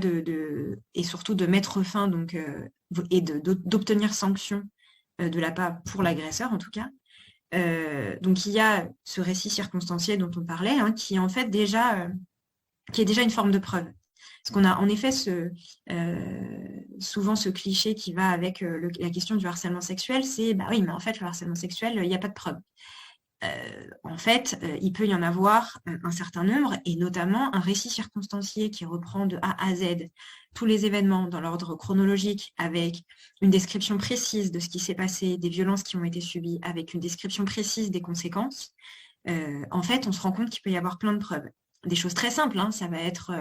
et surtout de mettre fin et d'obtenir sanction de la part pour l'agresseur en tout cas. Donc il y a ce récit circonstancié dont on parlait, hein, qui est en fait qui est déjà une forme de preuve. Parce qu'on a en effet souvent ce cliché qui va avec la question du harcèlement sexuel, c'est bah oui, mais en fait le harcèlement sexuel, il n'y a pas de preuve. En fait, il peut y en avoir un certain nombre, et notamment un récit circonstancié qui reprend de A à Z tous les événements dans l'ordre chronologique, avec une description précise de ce qui s'est passé, des violences qui ont été subies, avec une description précise des conséquences. En fait, on se rend compte qu'il peut y avoir plein de preuves. Des choses très simples, hein, ça va être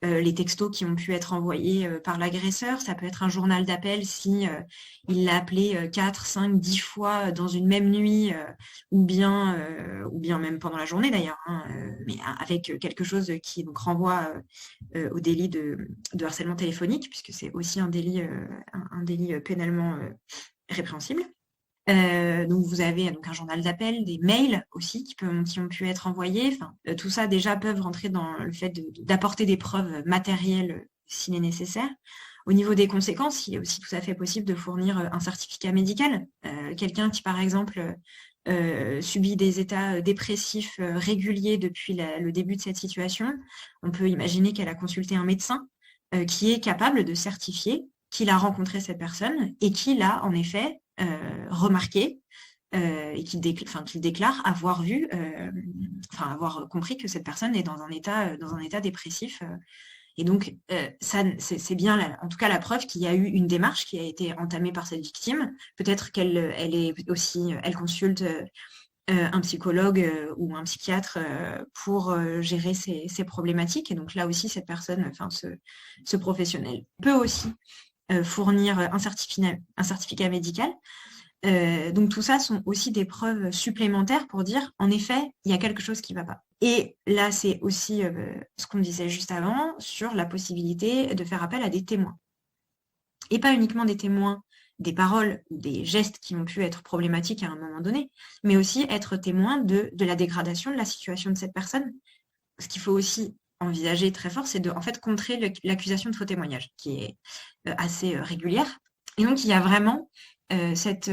les textos qui ont pu être envoyés par l'agresseur, ça peut être un journal d'appel si il l'a appelé 4, 5, 10 fois dans une même nuit, ou bien même pendant la journée d'ailleurs, hein, mais avec quelque chose qui donc renvoie au délit de harcèlement téléphonique, puisque c'est aussi un délit pénalement répréhensible. Donc vous avez donc un journal d'appel, des mails aussi qui ont pu être envoyés. Enfin, tout ça déjà peuvent rentrer dans le fait d'apporter des preuves matérielles s'il est nécessaire. Au niveau des conséquences, il est aussi tout à fait possible de fournir un certificat médical. Quelqu'un qui par exemple subit des états dépressifs réguliers depuis le début de cette situation, on peut imaginer qu'elle a consulté un médecin qui est capable de certifier qu'il a rencontré cette personne et qu'il a en effet remarqué et qu'il déclare avoir avoir compris que cette personne est dans un état dépressif. Et donc, ça, c'est bien, en tout cas, la preuve qu'il y a eu une démarche qui a été entamée par cette victime. Peut-être elle consulte un psychologue ou un psychiatre pour gérer ces problématiques. Et donc là aussi, cette personne, ce professionnel peut aussi fournir un certificat médical. Donc tout ça sont aussi des preuves supplémentaires pour dire, en effet, il y a quelque chose qui ne va pas. Et là, c'est aussi ce qu'on disait juste avant sur la possibilité de faire appel à des témoins. Et pas uniquement des témoins des paroles ou des gestes qui ont pu être problématiques à un moment donné, mais aussi être témoin de la dégradation de la situation de cette personne. Ce qu'il faut aussi envisager très fort, c'est de en fait contrer l'accusation de faux témoignage, qui est assez régulière. Et donc, il y a vraiment c'est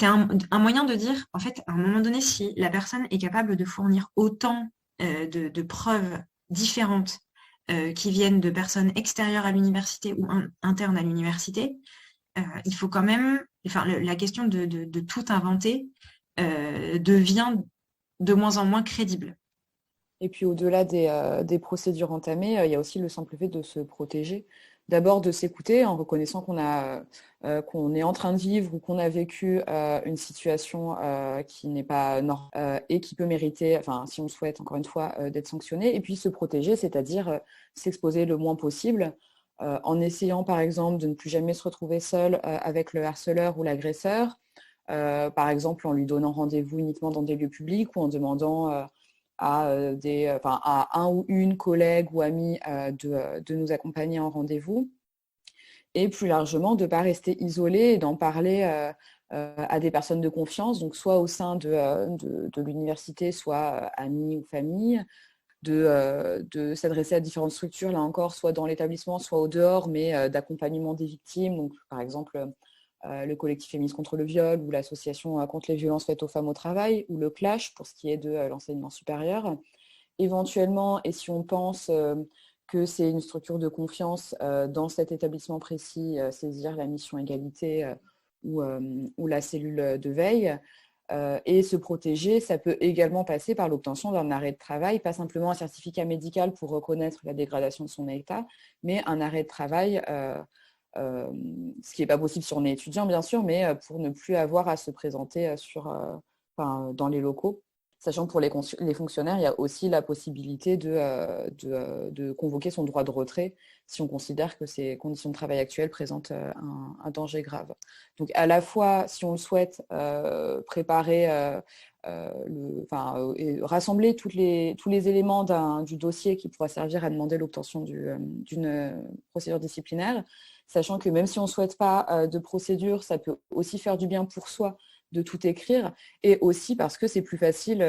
un moyen de dire, en fait, à un moment donné, si la personne est capable de fournir autant de preuves différentes qui viennent de personnes extérieures à l'université ou internes à l'université, il faut quand même, la question de tout inventer devient de moins en moins crédible. Et puis au-delà des procédures entamées, il y a aussi le simple fait de se protéger. D'abord de s'écouter en reconnaissant qu'on est en train de vivre ou qu'on a vécu une situation qui n'est pas normale et qui peut mériter, si on le souhaite encore une fois, d'être sanctionné. Et puis se protéger, c'est-à-dire s'exposer le moins possible en essayant par exemple de ne plus jamais se retrouver seul avec le harceleur ou l'agresseur, par exemple en lui donnant rendez-vous uniquement dans des lieux publics ou en demandant à un ou une collègue ou amie de nous accompagner en rendez-vous. Et plus largement, de ne pas rester isolé et d'en parler à des personnes de confiance, donc soit au sein de l'université, soit amis ou famille, de s'adresser à différentes structures, là encore, soit dans l'établissement, soit au dehors, mais d'accompagnement des victimes, donc par exemple le collectif Féministes contre le viol ou l'association contre les violences faites aux femmes au travail ou le Clash pour ce qui est de l'enseignement supérieur. Éventuellement, et si on pense que c'est une structure de confiance dans cet établissement précis, saisir la mission égalité ou la cellule de veille. Et se protéger, ça peut également passer par l'obtention d'un arrêt de travail, pas simplement un certificat médical pour reconnaître la dégradation de son état, mais un arrêt de travail ce qui n'est pas possible si on est étudiant, bien sûr, mais pour ne plus avoir à se présenter dans les locaux. Sachant que pour les fonctionnaires, il y a aussi la possibilité de convoquer son droit de retrait si on considère que ces conditions de travail actuelles présentent un danger grave. Donc à la fois, si on le souhaite, préparer, rassembler tous les éléments du dossier qui pourra servir à demander l'obtention d'une procédure disciplinaire, sachant que même si on ne souhaite pas de procédure, ça peut aussi faire du bien pour soi de tout écrire, et aussi parce que c'est plus facile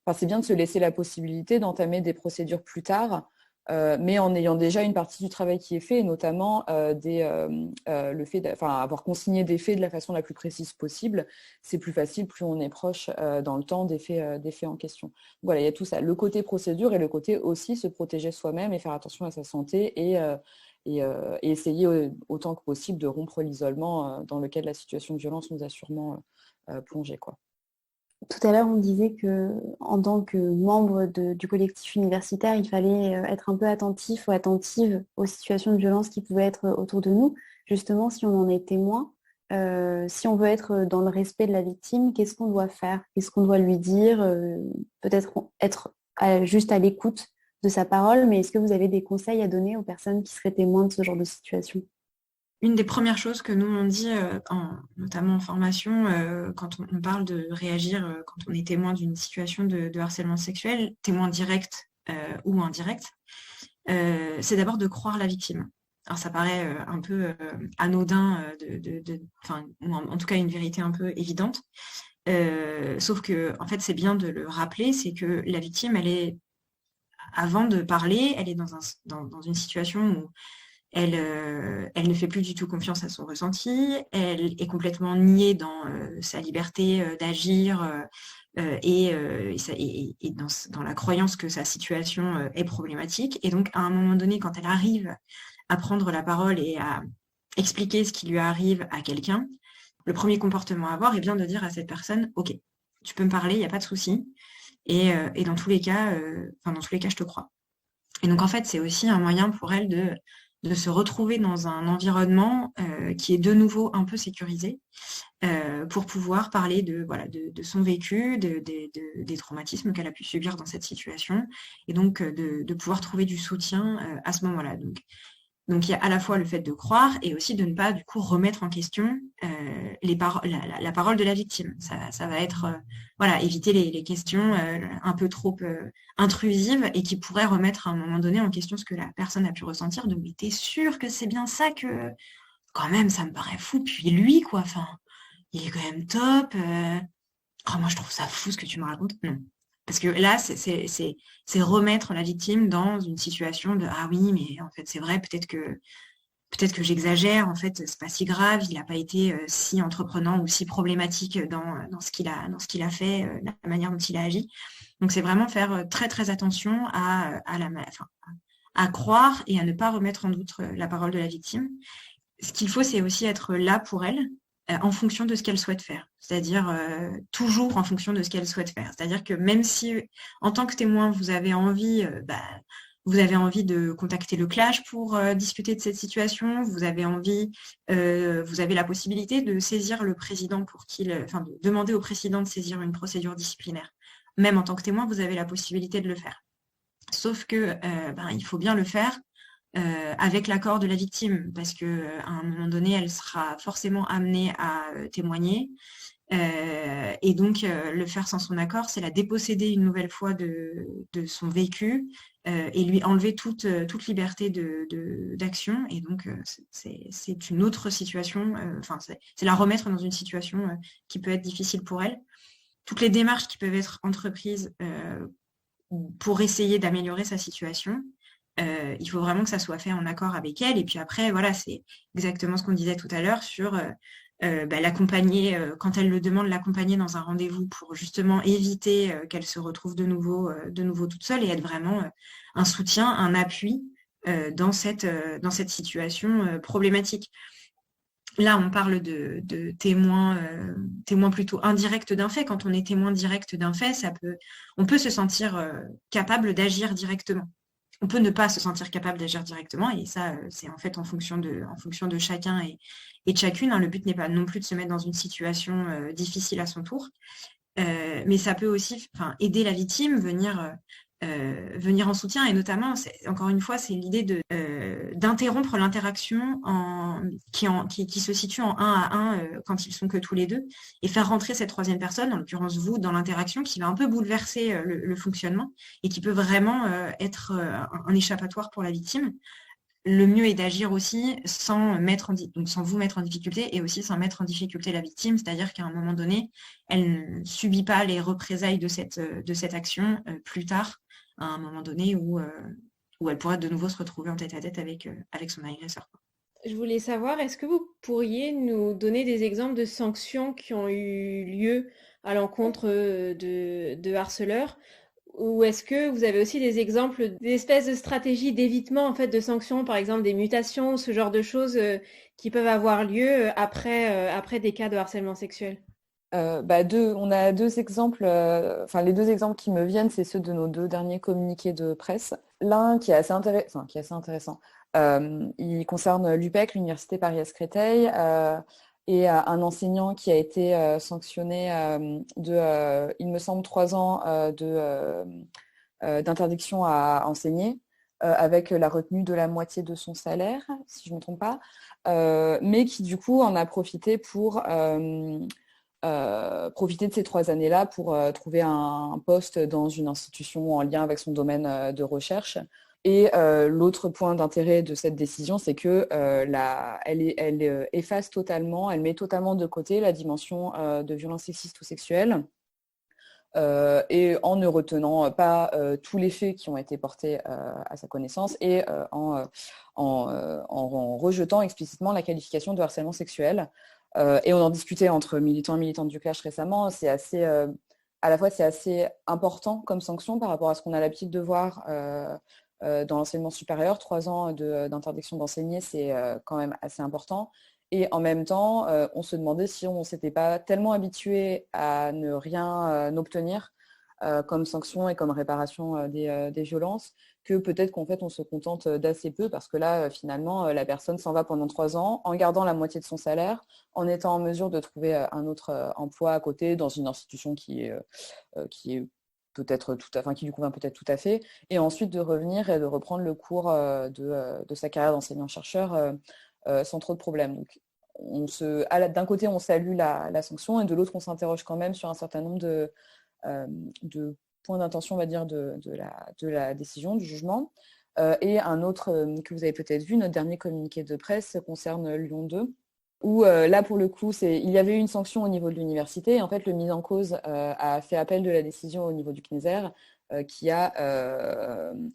enfin, c'est bien de se laisser la possibilité d'entamer des procédures plus tard, mais en ayant déjà une partie du travail qui est fait, et notamment le fait avoir consigné des faits de la façon la plus précise possible. C'est plus facile, plus on est proche dans le temps des faits en question. Voilà, il y a tout ça, le côté procédure et le côté aussi se protéger soi-même et faire attention à sa santé et essayer autant que possible de rompre l'isolement dans lequel la situation de violence nous a sûrement plongé, quoi. Tout à l'heure, on disait que en tant que membre du collectif universitaire, il fallait être un peu attentif ou attentive aux situations de violence qui pouvaient être autour de nous. Justement, si on en est témoin, si on veut être dans le respect de la victime, qu'est-ce qu'on doit faire? Qu'est-ce qu'on doit lui dire? Peut-être être juste à l'écoute de sa parole, mais est-ce que vous avez des conseils à donner aux personnes qui seraient témoins de ce genre de situation? Une des premières choses que nous on dit, notamment en formation, quand on parle de réagir quand on est témoin d'une situation de harcèlement sexuel, témoin direct ou indirect, c'est d'abord de croire la victime. Alors ça paraît un peu anodin, ou en tout cas une vérité un peu évidente, sauf que en fait c'est bien de le rappeler, c'est que la victime, elle est, avant de parler, elle est dans une situation où elle ne fait plus du tout confiance à son ressenti, elle est complètement niée dans sa liberté d'agir et dans la croyance que sa situation est problématique. Et donc, à un moment donné, quand elle arrive à prendre la parole et à expliquer ce qui lui arrive à quelqu'un, le premier comportement à avoir est bien de dire à cette personne « Ok, tu peux me parler, il n'y a pas de souci. Et dans tous les cas, je te crois. » Et donc, en fait, c'est aussi un moyen pour elle de se retrouver dans un environnement qui est de nouveau un peu sécurisé pour pouvoir parler de son vécu, des traumatismes qu'elle a pu subir dans cette situation, et donc de pouvoir trouver du soutien à ce moment-là. Donc il y a à la fois le fait de croire et aussi de ne pas du coup remettre en question la parole de la victime. Ça va être éviter les questions un peu trop intrusives et qui pourraient remettre à un moment donné en question ce que la personne a pu ressentir. De mais t'es sûr que c'est bien ça que quand même ça me paraît fou. Puis lui quoi, enfin il est quand même top. Moi je trouve ça fou ce que tu me racontes. Non. Parce que là, c'est remettre la victime dans une situation de « Ah oui, mais en fait, c'est vrai, peut-être que j'exagère, en fait, c'est pas si grave, il n'a pas été si entreprenant ou si problématique dans ce qu'il a fait, la manière dont il a agi. » Donc, c'est vraiment faire très, très attention à croire et à ne pas remettre en doute la parole de la victime. Ce qu'il faut, c'est aussi être là pour elle, en fonction de ce qu'elle souhaite faire, c'est-à-dire toujours en fonction de ce qu'elle souhaite faire. C'est-à-dire que même si, en tant que témoin, vous avez envie de contacter le Clash pour discuter de cette situation, vous avez la possibilité de saisir le président de demander au président de saisir une procédure disciplinaire. Même en tant que témoin, vous avez la possibilité de le faire. Sauf que il faut bien le faire avec l'accord de la victime, parce que à un moment donné, elle sera forcément amenée à témoigner, et donc le faire sans son accord, c'est la déposséder une nouvelle fois de son vécu et lui enlever toute liberté d'action, et donc c'est une autre situation, c'est la remettre dans une situation qui peut être difficile pour elle. Toutes les démarches qui peuvent être entreprises pour essayer d'améliorer sa situation, il faut vraiment que ça soit fait en accord avec elle. Et puis après, c'est exactement ce qu'on disait tout à l'heure sur l'accompagner, quand elle le demande, l'accompagner dans un rendez-vous pour justement éviter qu'elle se retrouve de nouveau toute seule, et être vraiment un soutien, un appui dans cette situation problématique. Là, on parle de témoins plutôt indirects d'un fait. Quand on est témoin direct d'un fait, on peut se sentir capable d'agir directement. On peut ne pas se sentir capable d'agir directement, et ça, c'est en fait en fonction de chacun et de chacune. Le but n'est pas non plus de se mettre dans une situation difficile à son tour, mais ça peut aussi aider la victime, venir en soutien, et notamment, encore une fois, c'est l'idée d'interrompre l'interaction qui se situe en 1 à 1 quand ils sont que tous les deux, et faire rentrer cette troisième personne, en l'occurrence vous, dans l'interaction, qui va un peu bouleverser le fonctionnement et qui peut vraiment être un échappatoire pour la victime. le mieux est d'agir aussi donc sans vous mettre en difficulté et aussi sans mettre en difficulté la victime, c'est-à-dire qu'à un moment donné, elle ne subit pas les représailles de cette action plus tard, à un moment donné où elle pourra de nouveau se retrouver en tête-à-tête avec son agresseur. Je voulais savoir, est-ce que vous pourriez nous donner des exemples de sanctions qui ont eu lieu à l'encontre de harceleurs? Ou est-ce que vous avez aussi des exemples d'espèces de stratégies d'évitement en fait de sanctions, par exemple des mutations, ce genre de choses qui peuvent avoir lieu après des cas de harcèlement sexuel? On a deux exemples, les deux exemples qui me viennent, c'est ceux de nos 2 derniers communiqués de presse. L'un qui est assez intéressant, il concerne l'UPEC, l'Université Paris-Créteil, et un enseignant qui a été sanctionné il me semble, 3 ans d'interdiction à enseigner, avec la retenue de la moitié de son salaire, si je ne me trompe pas, mais qui du coup en a profité pour profiter de ces 3 années-là pour trouver un poste dans une institution en lien avec son domaine de recherche. Et l'autre point d'intérêt de cette décision, c'est que elle efface totalement, elle met totalement de côté la dimension de violence sexiste ou sexuelle, et en ne retenant pas tous les faits qui ont été portés à sa connaissance, et en rejetant explicitement la qualification de harcèlement sexuel. Et on en discutait entre militants et militantes du Clash récemment. C'est assez, à la fois, c'est assez important comme sanction par rapport à ce qu'on a l'habitude de voir dans l'enseignement supérieur. 3 ans d'interdiction d'enseigner, c'est quand même assez important. Et en même temps, on se demandait si on ne s'était pas tellement habitué à ne rien obtenir comme sanction et comme réparation des violences, que peut-être qu'en fait on se contente d'assez peu, parce que là finalement la personne s'en va pendant 3 ans en gardant la moitié de son salaire, en étant en mesure de trouver un autre emploi à côté dans une institution qui est peut-être qui lui convient peut-être tout à fait, et ensuite de revenir et de reprendre le cours de sa carrière d'enseignant-chercheur sans trop de problèmes. Donc d'un côté on salue la sanction, et de l'autre on s'interroge quand même sur un certain nombre de points d'intention, on va dire, de la décision, du jugement. Et un autre que vous avez peut-être vu, notre dernier communiqué de presse concerne Lyon 2, où là, pour le coup, il y avait eu une sanction au niveau de l'université, et en fait, le mis en cause a fait appel de la décision au niveau du CNESER, qui a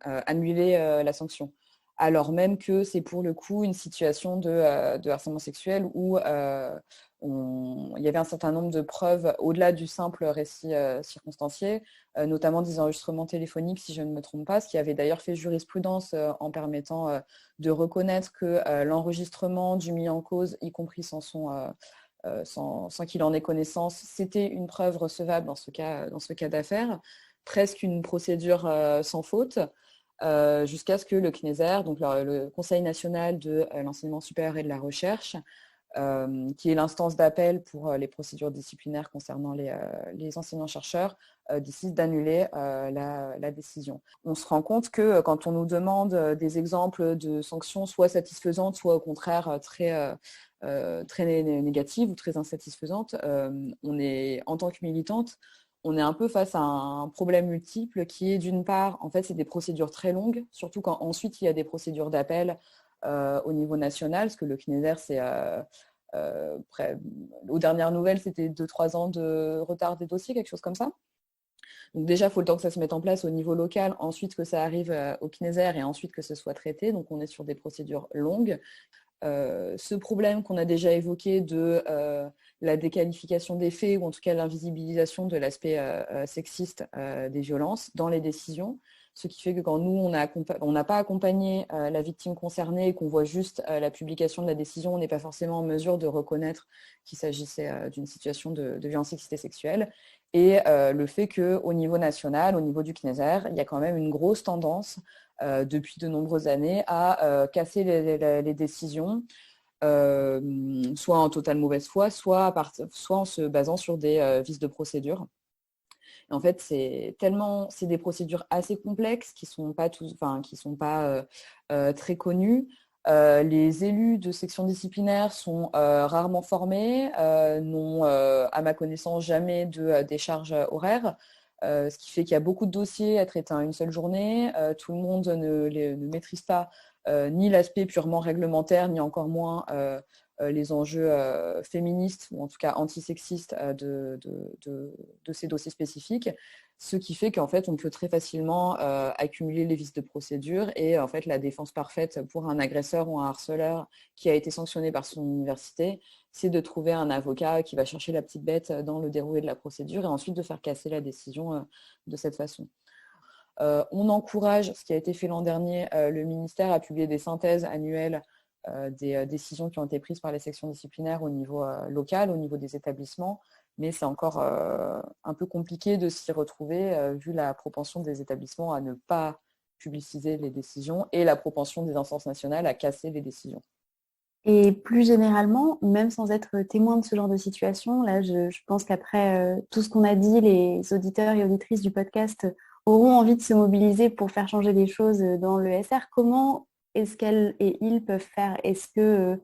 annulé la sanction. Alors même que c'est pour le coup une situation de harcèlement sexuel où il y avait un certain nombre de preuves au-delà du simple récit circonstancié, notamment des enregistrements téléphoniques, si je ne me trompe pas, ce qui avait d'ailleurs fait jurisprudence en permettant de reconnaître que l'enregistrement du mis en cause, y compris sans qu'il en ait connaissance, c'était une preuve recevable dans ce cas d'affaires, presque une procédure sans faute. Jusqu'à ce que le CNESER, donc le Conseil national de l'enseignement supérieur et de la recherche, qui est l'instance d'appel pour les procédures disciplinaires concernant les enseignants-chercheurs, décide d'annuler la décision. On se rend compte que quand on nous demande des exemples de sanctions soit satisfaisantes, soit au contraire très négatives ou très insatisfaisantes, on est, en tant que militante, on est un peu face à un problème multiple qui est, d'une part, en fait, c'est des procédures très longues, surtout quand ensuite il y a des procédures d'appel au niveau national, parce que le CNESER, c'est aux dernières nouvelles, c'était 2-3 ans de retard des dossiers, quelque chose comme ça. Donc déjà, il faut le temps que ça se mette en place au niveau local, ensuite que ça arrive au CNESER et ensuite que ce soit traité. Donc on est sur des procédures longues. Ce problème qu'on a déjà évoqué de la déqualification des faits, ou en tout cas l'invisibilisation de l'aspect sexiste des violences dans les décisions, ce qui fait que quand nous, on n'a pas accompagné la victime concernée et qu'on voit juste la publication de la décision, on n'est pas forcément en mesure de reconnaître qu'il s'agissait d'une situation de violence sexiste et sexuelle. Et le fait qu'au niveau national, au niveau du CNESER, il y a quand même une grosse tendance depuis de nombreuses années à casser les décisions, soit en totale mauvaise foi, soit en se basant sur des vices de procédure. Et en fait, c'est des procédures assez complexes qui sont pas très connues. Les élus de sections disciplinaires sont rarement formés, n'ont, à ma connaissance, jamais de décharge horaire, ce qui fait qu'il y a beaucoup de dossiers à traiter en une seule journée. Tout le monde ne maîtrise pas ni l'aspect purement réglementaire, ni encore moins les enjeux féministes, ou en tout cas antisexistes de ces dossiers spécifiques, ce qui fait qu'en fait, on peut très facilement accumuler les vices de procédure et en fait, la défense parfaite pour un agresseur ou un harceleur qui a été sanctionné par son université, c'est de trouver un avocat qui va chercher la petite bête dans le déroulé de la procédure et ensuite de faire casser la décision de cette façon. On encourage, ce qui a été fait l'an dernier, le ministère a publié des synthèses annuelles des décisions qui ont été prises par les sections disciplinaires au niveau local, au niveau des établissements, mais c'est encore un peu compliqué de s'y retrouver vu la propension des établissements à ne pas publiciser les décisions et la propension des instances nationales à casser les décisions. Et plus généralement, même sans être témoin de ce genre de situation, là, je pense qu'après tout ce qu'on a dit, les auditeurs et auditrices du podcast auront envie de se mobiliser pour faire changer des choses dans le SR. Comment est-ce qu'elles et ils peuvent faire? Est-ce que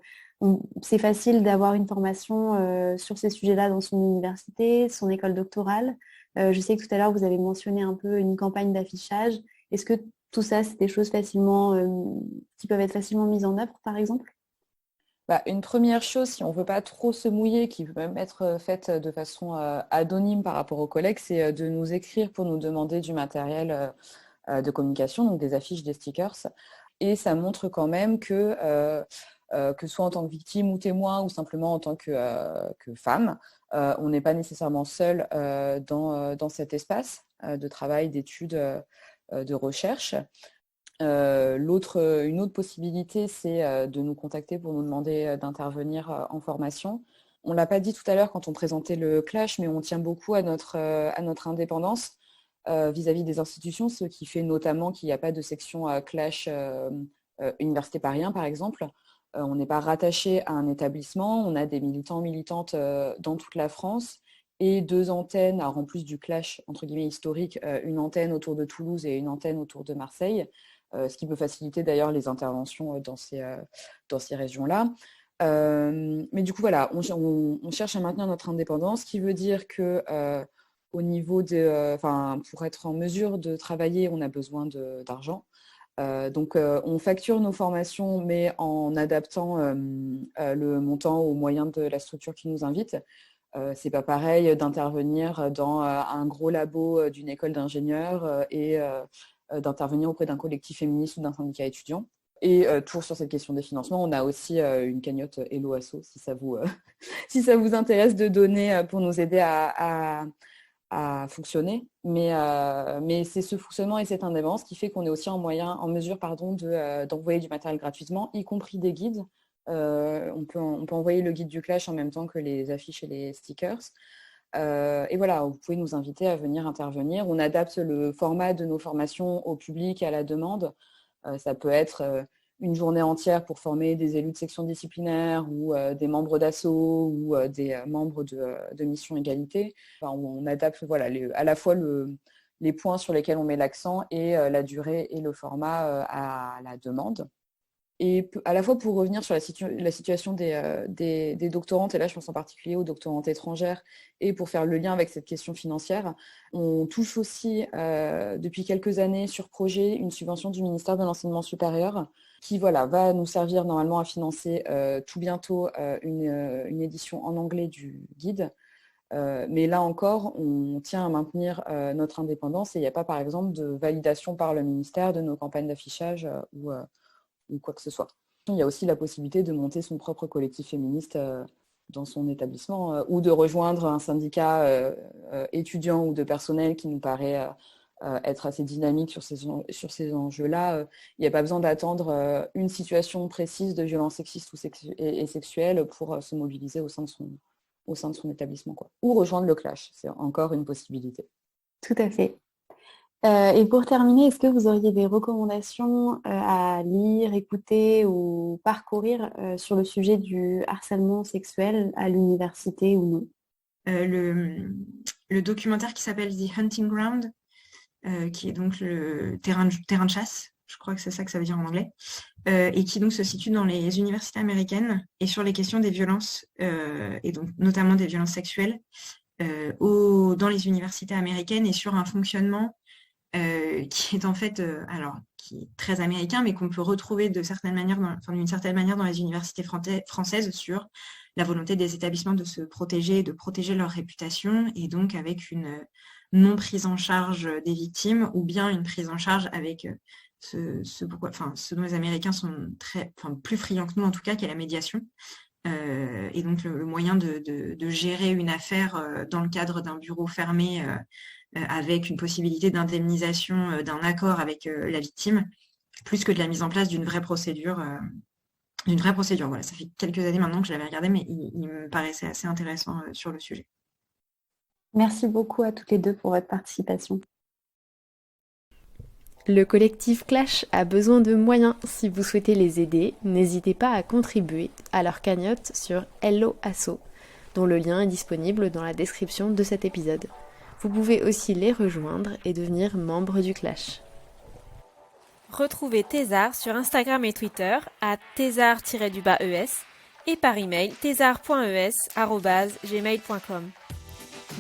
c'est facile d'avoir une formation sur ces sujets-là dans son université, son école doctorale? Je sais que tout à l'heure, vous avez mentionné un peu une campagne d'affichage. Est-ce que tout ça, c'est des choses qui peuvent être facilement mises en œuvre, par exemple? Une première chose, si on ne veut pas trop se mouiller, qui peut même être faite de façon anonyme par rapport aux collègues, c'est de nous écrire pour nous demander du matériel de communication, donc des affiches, des stickers. Et ça montre quand même que soit en tant que victime ou témoin, ou simplement en tant que femme, on n'est pas nécessairement seul dans cet espace de travail, d'études, de recherche. Une autre possibilité, c'est de nous contacter pour nous demander d'intervenir en formation. On ne l'a pas dit tout à l'heure quand on présentait le clash, mais on tient beaucoup à notre indépendance vis-à-vis des institutions, ce qui fait notamment qu'il n'y a pas de section clash Université Paris 1, par exemple. On n'est pas rattaché à un établissement, on a des militants, militantes dans toute la France et 2 antennes, alors en plus du clash entre guillemets historique, une antenne autour de Toulouse et une antenne autour de Marseille. Ce qui peut faciliter d'ailleurs les interventions dans ces régions-là. Mais du coup, voilà, on cherche à maintenir notre indépendance, ce qui veut dire que au niveau pour être en mesure de travailler, on a besoin d'argent. Donc, on facture nos formations, mais en adaptant le montant aux moyens de la structure qui nous invite. C'est pas pareil d'intervenir dans un gros labo d'une école d'ingénieurs et d'intervenir auprès d'un collectif féministe ou d'un syndicat étudiant. Et toujours sur cette question des financements, on a aussi une cagnotte Hello Asso, si ça vous intéresse de donner pour nous aider à fonctionner. Mais c'est ce fonctionnement et cette indépendance qui fait qu'on est aussi en mesure d'envoyer du matériel gratuitement, y compris des guides. On peut envoyer le guide du clash en même temps que les affiches et les stickers. Et voilà, vous pouvez nous inviter à venir intervenir. On adapte le format de nos formations au public et à la demande. Ça peut être une journée entière pour former des élus de section disciplinaire ou des membres d'asso ou des membres de Mission Égalité. On adapte à la fois les points sur lesquels on met l'accent et la durée et le format à la demande. Et à la fois pour revenir sur la situation des doctorantes, et là je pense en particulier aux doctorantes étrangères, et pour faire le lien avec cette question financière, on touche aussi depuis quelques années sur projet une subvention du ministère de l'Enseignement supérieur qui va nous servir normalement à financer tout bientôt une édition en anglais du guide. Mais là encore, on tient à maintenir notre indépendance et il n'y a pas par exemple de validation par le ministère de nos campagnes d'affichage ou quoi que ce soit. Il y a aussi la possibilité de monter son propre collectif féministe dans son établissement ou de rejoindre un syndicat étudiant ou de personnel qui nous paraît être assez dynamique sur ces enjeux-là. Il n'y a pas besoin d'attendre une situation précise de violence sexiste et sexuelle pour se mobiliser au sein de son établissement, quoi. Ou rejoindre le clash, c'est encore une possibilité. Tout à fait. Et pour terminer, est-ce que vous auriez des recommandations à lire, écouter ou parcourir sur le sujet du harcèlement sexuel à l'université ou non? Le documentaire qui s'appelle The Hunting Ground, qui est donc le terrain de chasse, je crois que c'est ça que ça veut dire en anglais, et qui donc se situe dans les universités américaines et sur les questions des violences, et donc notamment des violences sexuelles dans les universités américaines et sur un fonctionnement qui est en fait, qui est très américain, mais qu'on peut retrouver d'une certaine manière dans les universités françaises sur la volonté des établissements de se protéger et de protéger leur réputation, et donc avec une non prise en charge des victimes, ou bien une prise en charge avec ce dont les Américains sont plus friands que nous en tout cas, qui est la médiation. Et donc le moyen de gérer une affaire dans le cadre d'un bureau fermé avec une possibilité d'indemnisation d'un accord avec la victime, plus que de la mise en place d'une vraie procédure. Voilà, ça fait quelques années maintenant que je l'avais regardé, mais il me paraissait assez intéressant sur le sujet. Merci beaucoup à toutes les deux pour votre participation. Le collectif Clash a besoin de moyens. Si vous souhaitez les aider, n'hésitez pas à contribuer à leur cagnotte sur Hello Asso, dont le lien est disponible dans la description de cet épisode. Vous pouvez aussi les rejoindre et devenir membre du Clash. Retrouvez Thésard sur Instagram et Twitter à thésard-es et par email thésard.es@gmail.com.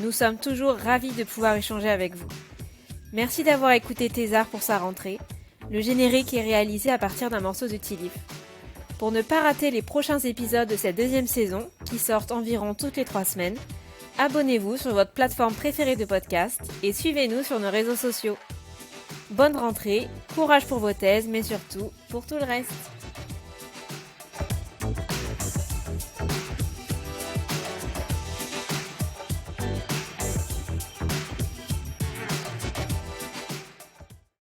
Nous sommes toujours ravis de pouvoir échanger avec vous. Merci d'avoir écouté Thésard pour sa rentrée. Le générique est réalisé à partir d'un morceau de Tilif. Pour ne pas rater les prochains épisodes de cette deuxième saison, qui sortent environ toutes les 3 semaines, abonnez-vous sur votre plateforme préférée de podcast et suivez-nous sur nos réseaux sociaux. Bonne rentrée, courage pour vos thèses, mais surtout pour tout le reste.